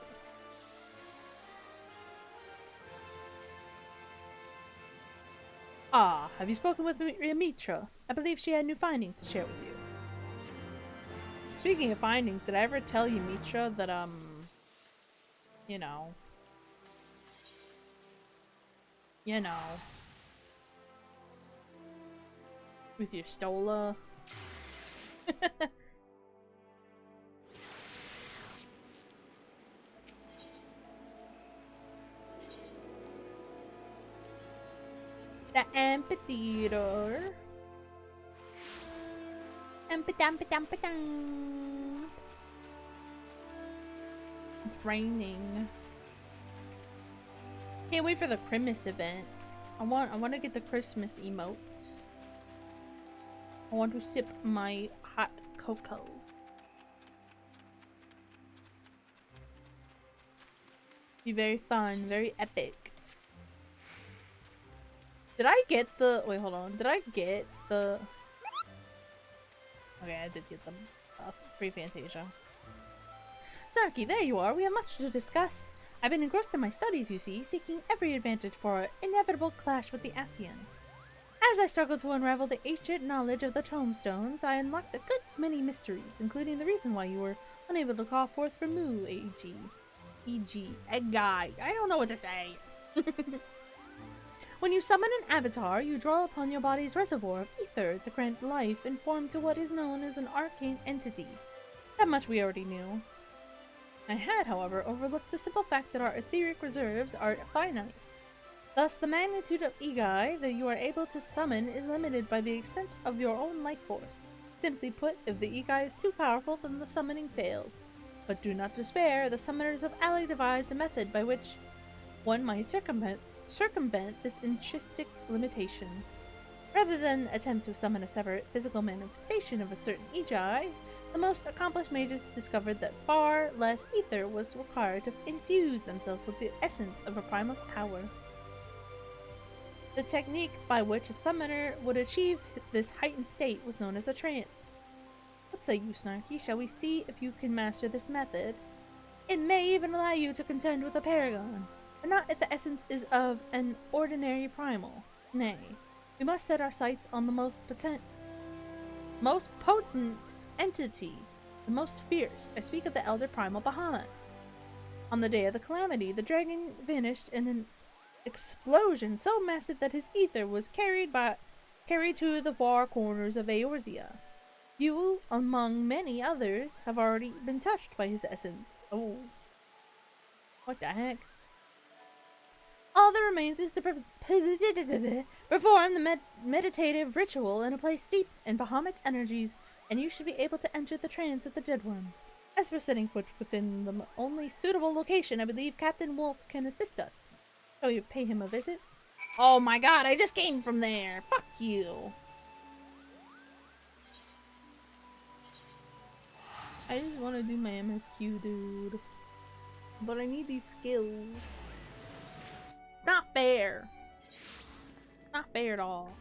Ah, have you spoken with Mitra? I believe she had new findings to share with you. Speaking of findings, did I ever tell you, Mitra, that, you know, with your Stola? The amphitheater. Ampidam-padam-padam. It's raining. Can't wait for the Christmas event. I want to get the Christmas emotes. I want to sip my hot cocoa. Be very fun, very epic. Did I get the... Wait, hold on. Did I get the... Okay, I did get the free Fantasia. Snarky, there you are. We have much to discuss. I've been engrossed in my studies, you see, seeking every advantage for our inevitable clash with the Ascian. As I struggled to unravel the ancient knowledge of the tomestones, I unlocked a good many mysteries, including the reason why you were unable to call forth from Mu, E.g. Egg guy. I don't know what to say. When you summon an avatar, you draw upon your body's reservoir of ether to grant life and form to what is known as an arcane entity. That much we already knew. I had, however, overlooked the simple fact that our etheric reserves are finite. Thus, the magnitude of Igai that you are able to summon is limited by the extent of your own life force. Simply put, if the Igai is too powerful, then the summoning fails. But do not despair, the summoners of Alley devised a method by which one might circumvent this intrinsic limitation. Rather than attempt to summon a separate physical manifestation of a certain Igai, the most accomplished mages discovered that far less ether was required to infuse themselves with the essence of a primal's power. The technique by which a summoner would achieve this heightened state was known as a trance. What say you, Snarky? Shall we see if you can master this method? It may even allow you to contend with a paragon, but not if the essence is of an ordinary primal. Nay, we must set our sights on the most potent entity, the most fierce. I speak of the elder primal Bahamut. On the day of the calamity, the dragon vanished in an explosion so massive that his ether was carried to the far corners of Eorzea. You, among many others, have already been touched by his essence. Oh. What the heck? All that remains is to perform the meditative ritual in a place steeped in Bahamut's energies, and you should be able to enter the trance of the dead one. As for setting foot within the only suitable location, I believe Captain Wolf can assist us. Shall you pay him a visit? Oh my god, I just came from there! Fuck you! I just want to do my MSQ, dude. But I need these skills. It's not fair. It's not fair at all.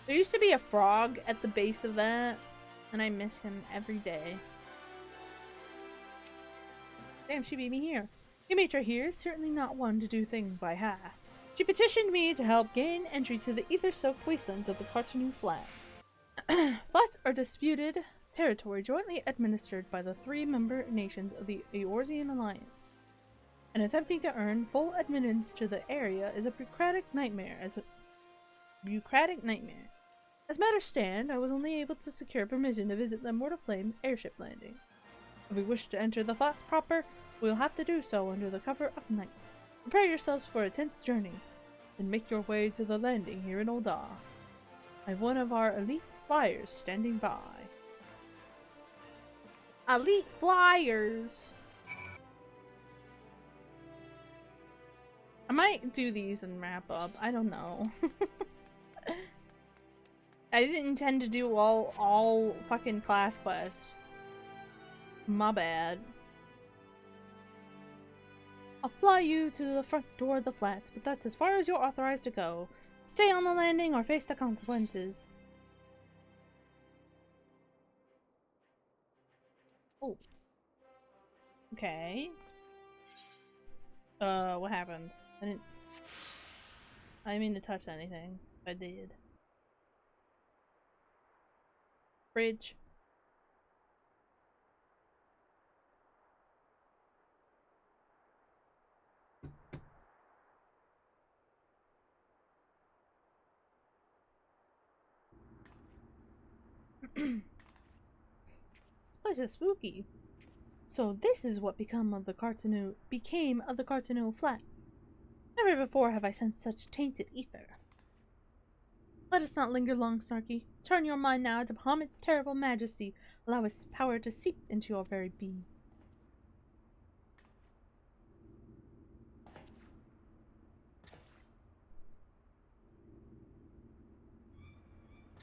There used to be a frog at the base of that, and I miss him every day. Damn, she beat me here. Demetra here is certainly not one to do things by half. She petitioned me to help gain entry to the ether-soaked wastelands of the Cartanu Flats. Flats are disputed territory jointly administered by the three member nations of the Eorzean Alliance. And attempting to earn full admittance to the area is a bureaucratic nightmare. As matters stand, I was only able to secure permission to visit the Immortal Flames airship landing. If we wish to enter the flats proper, we will have to do so under the cover of night. Prepare yourselves for a tense journey, and make your way to the landing here in Ul'dah. I have one of our elite flyers standing by. Elite flyers! I might do these and wrap up. I don't know. I didn't intend to do all fucking class quests. My bad. I'll fly you to the front door of the flats, but that's as far as you're authorized to go. Stay on the landing or face the consequences. Oh. Okay. What happened? I didn't mean to touch anything. I did. Bridge. This place is spooky. So this is what became of the Cartano Flats. Never before have I sensed such tainted ether. Let us not linger long, Snarky. Turn your mind now to Bahamut's terrible majesty. Allow his power to seep into your very being.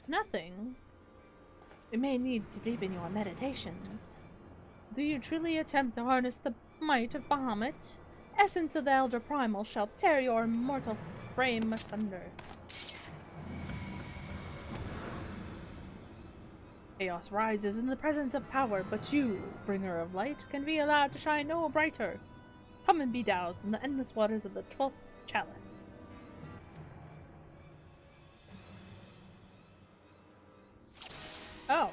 Nothing. We may need to deepen your meditations. Do you truly attempt to harness the might of Bahamut? Essence of the Elder Primal shall tear your immortal frame asunder. Chaos rises in the presence of power, but you, bringer of light, can be allowed to shine no brighter. Come and be doused in the endless waters of the 12th chalice. Oh.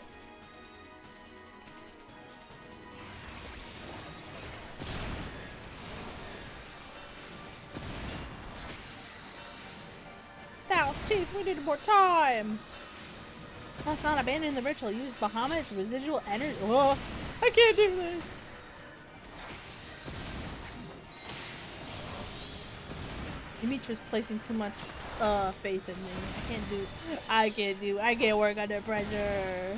Thou, Chief, we need more time! Must not abandon the ritual. Use Bahamut's residual energy. Oh, I can't do this! Dimitri's placing too much faith in me. I can't work under pressure.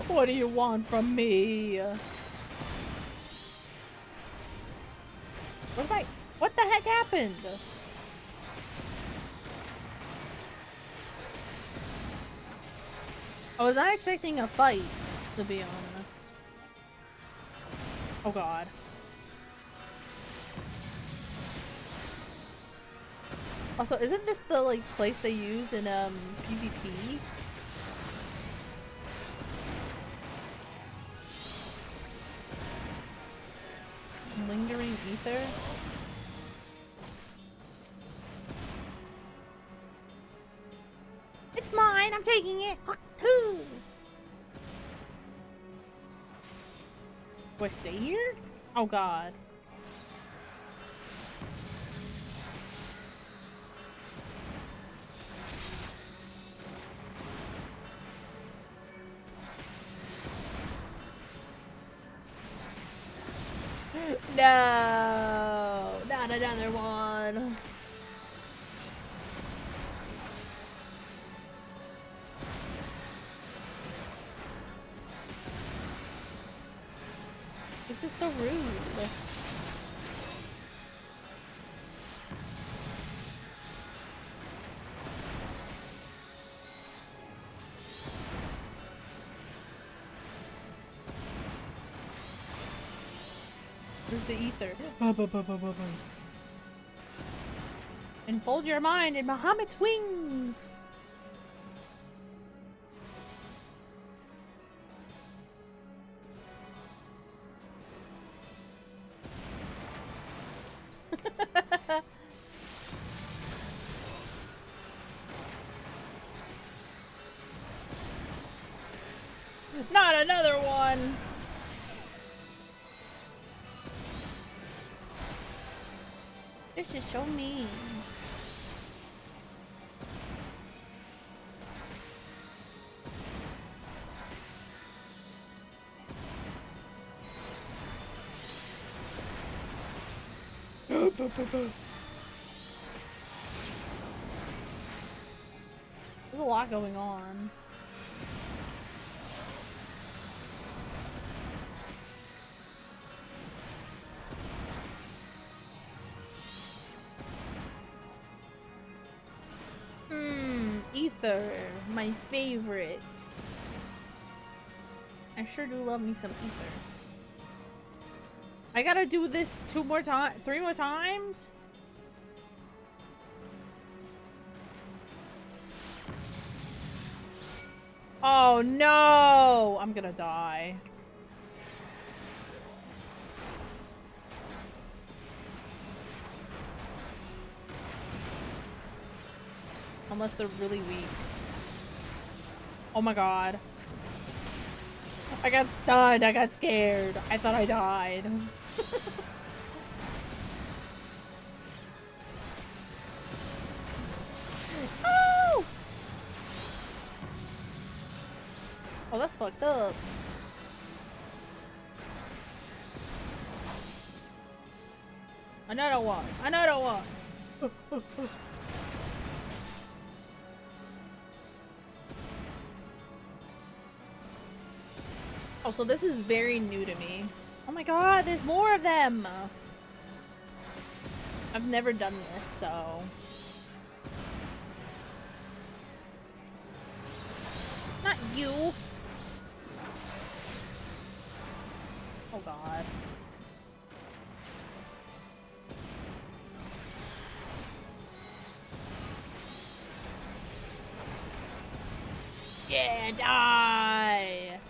What do you want from me? What the heck happened? I was not expecting a fight, to be honest. Oh god. Also, isn't this the like place they use in PvP? Lingering ether? It's mine! I'm taking it! Do I stay here? Oh god. No! Not another one! This is so rude. Where's the ether? Enfold your mind in Bahamut's wings! Not another one! This is so mean. There's a lot going on. Ether, my favorite. I sure do love me some ether. I gotta do this 3 more times? Oh no! I'm gonna die. Unless they're really weak. Oh my god. I got stunned. I got scared. I thought I died. that's fucked up. Another one. Another one. Oh, so this is very new to me. Oh my god, there's more of them! I've never done this, so... Not you! Oh god. Yeah, die!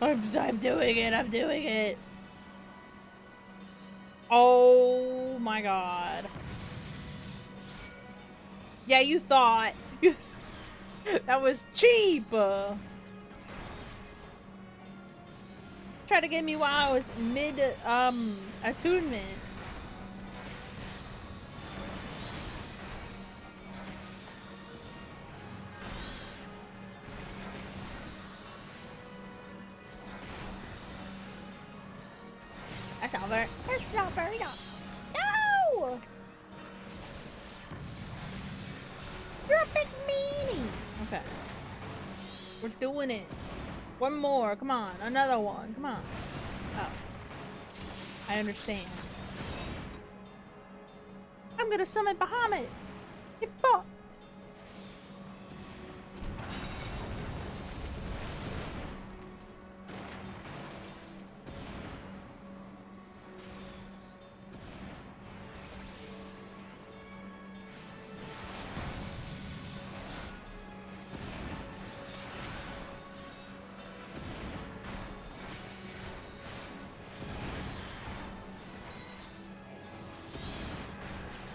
I'm doing it, I'm doing it. Oh my god. Yeah, you thought. That was cheap. Try to get me while I was mid attunement. That's not very nice. No! You're a big meanie. Okay. We're doing it. One more. Come on. Another one. Come on. Oh. I understand. I'm gonna summon Bahamut. Get fucked.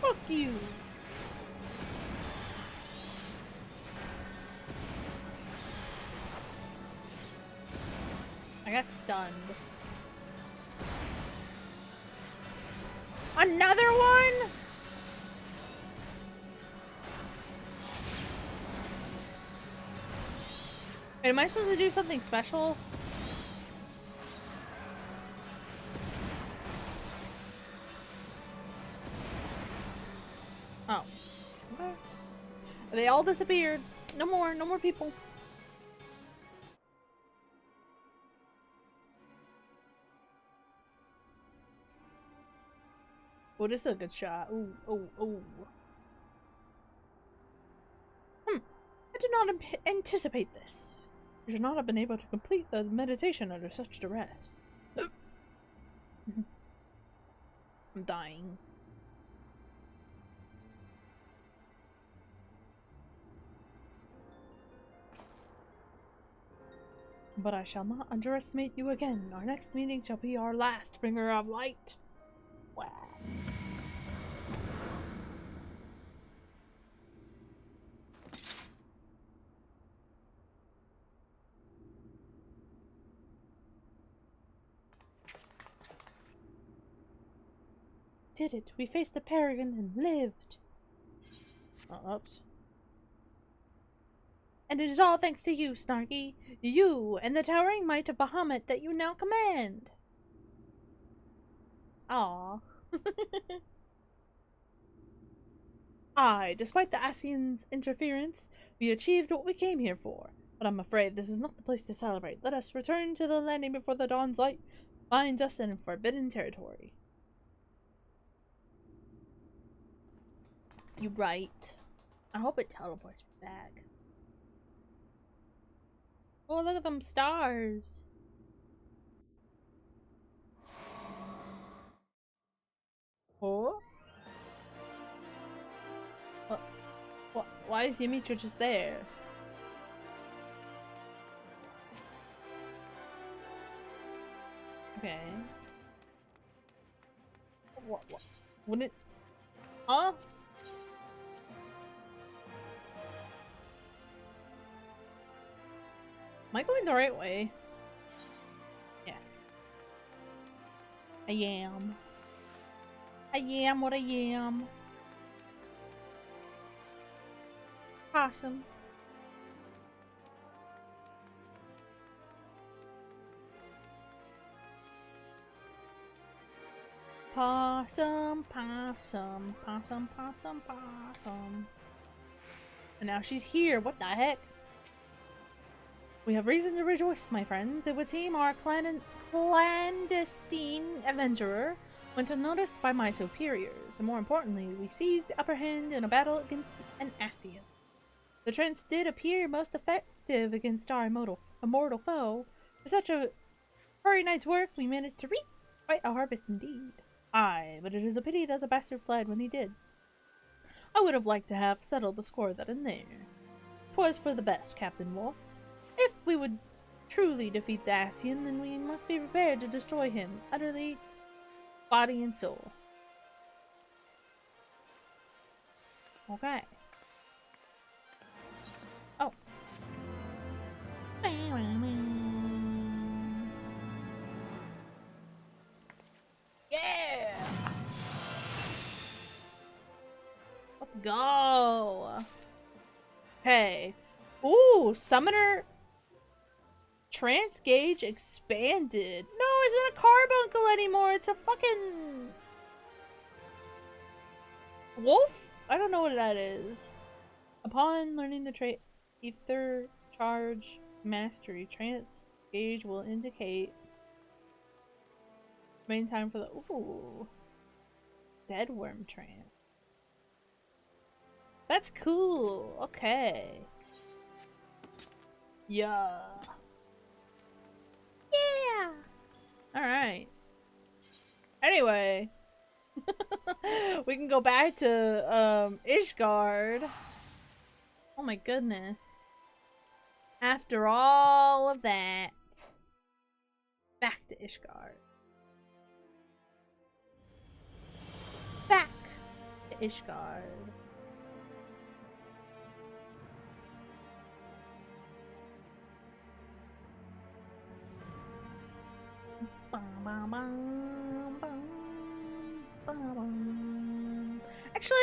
Fuck you. I got stunned. Another one? Wait, am I supposed to do something special? Oh. Okay. They all disappeared. No more people. Oh, this is a good shot. Ooh, ooh, ooh. I did not anticipate this. You should not have been able to complete the meditation under such duress. I'm dying. But I shall not underestimate you again. Our next meeting shall be our last, bringer of light. Wow. Did it. We faced the Paragon and lived. Oh, oops. And it is all thanks to you, Snarky. You and the towering might of Bahamut that you now command. Aww. Aye, despite the Asians' interference, we achieved what we came here for. But I'm afraid this is not the place to celebrate. Let us return to the landing before the dawn's light finds us in forbidden territory. You right. I hope it teleports me back. Oh, look at them stars. Oh? What? Why is Yamitra just there? Okay. What? Wouldn't it? Huh? Am I going the right way? Yes. I am. I am what I am. Possum. Possum, possum, possum, possum, possum. And now she's here. What the heck? We have reason to rejoice, my friends. It would seem our clandestine adventurer went unnoticed by my superiors, and more importantly, we seized the upper hand in a battle against an Asio. The trance did appear most effective against our immortal foe. For such a hurry night's work, we managed to reap quite a harvest indeed. Aye, but it is a pity that the bastard fled when he did. I would have liked to have settled the score then and there. 'Twas for the best, Captain Wolf. If we would truly defeat the Asian, then we must be prepared to destroy him utterly, body and soul. Okay. Oh. Yeah! Let's go! Okay. Ooh, Summoner Trance Gauge expanded. No, it's not a carbuncle anymore. It's a fucking wolf? I don't know what that is. Upon learning the trait Ether Charge Mastery, Trance Gauge will indicate main time for the Deadworm Trance. That's cool. Okay. Yeah. Yeah. All right. Anyway, we can go back to Ishgard. Oh my goodness. After all of that, back to Ishgard. Back to Ishgard. Actually,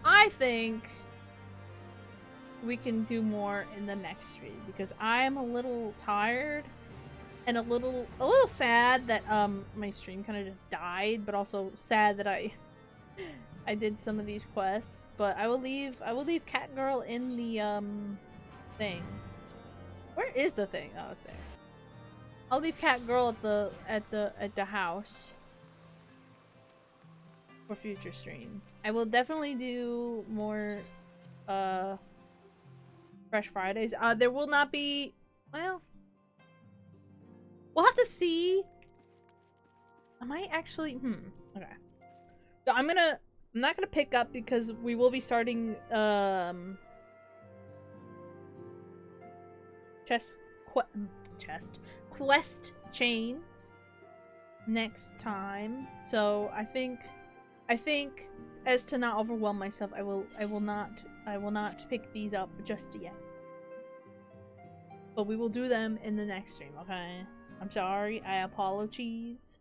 I think we can do more in the next stream because I'm a little tired and a little sad that my stream kind of just died, but also sad that I did some of these quests. But I will leave Catgirl in the thing. Where is the thing? Oh, it's there. I'll leave Catgirl at the house for future stream. I will definitely do more Fresh Fridays. There will not be, well, we'll have to see. I might actually okay. So I'm not gonna pick up because we will be starting quest chains next time. So I think as to not overwhelm myself, I will not pick these up just yet. But we will do them in the next stream, okay? I'm sorry, I apologize.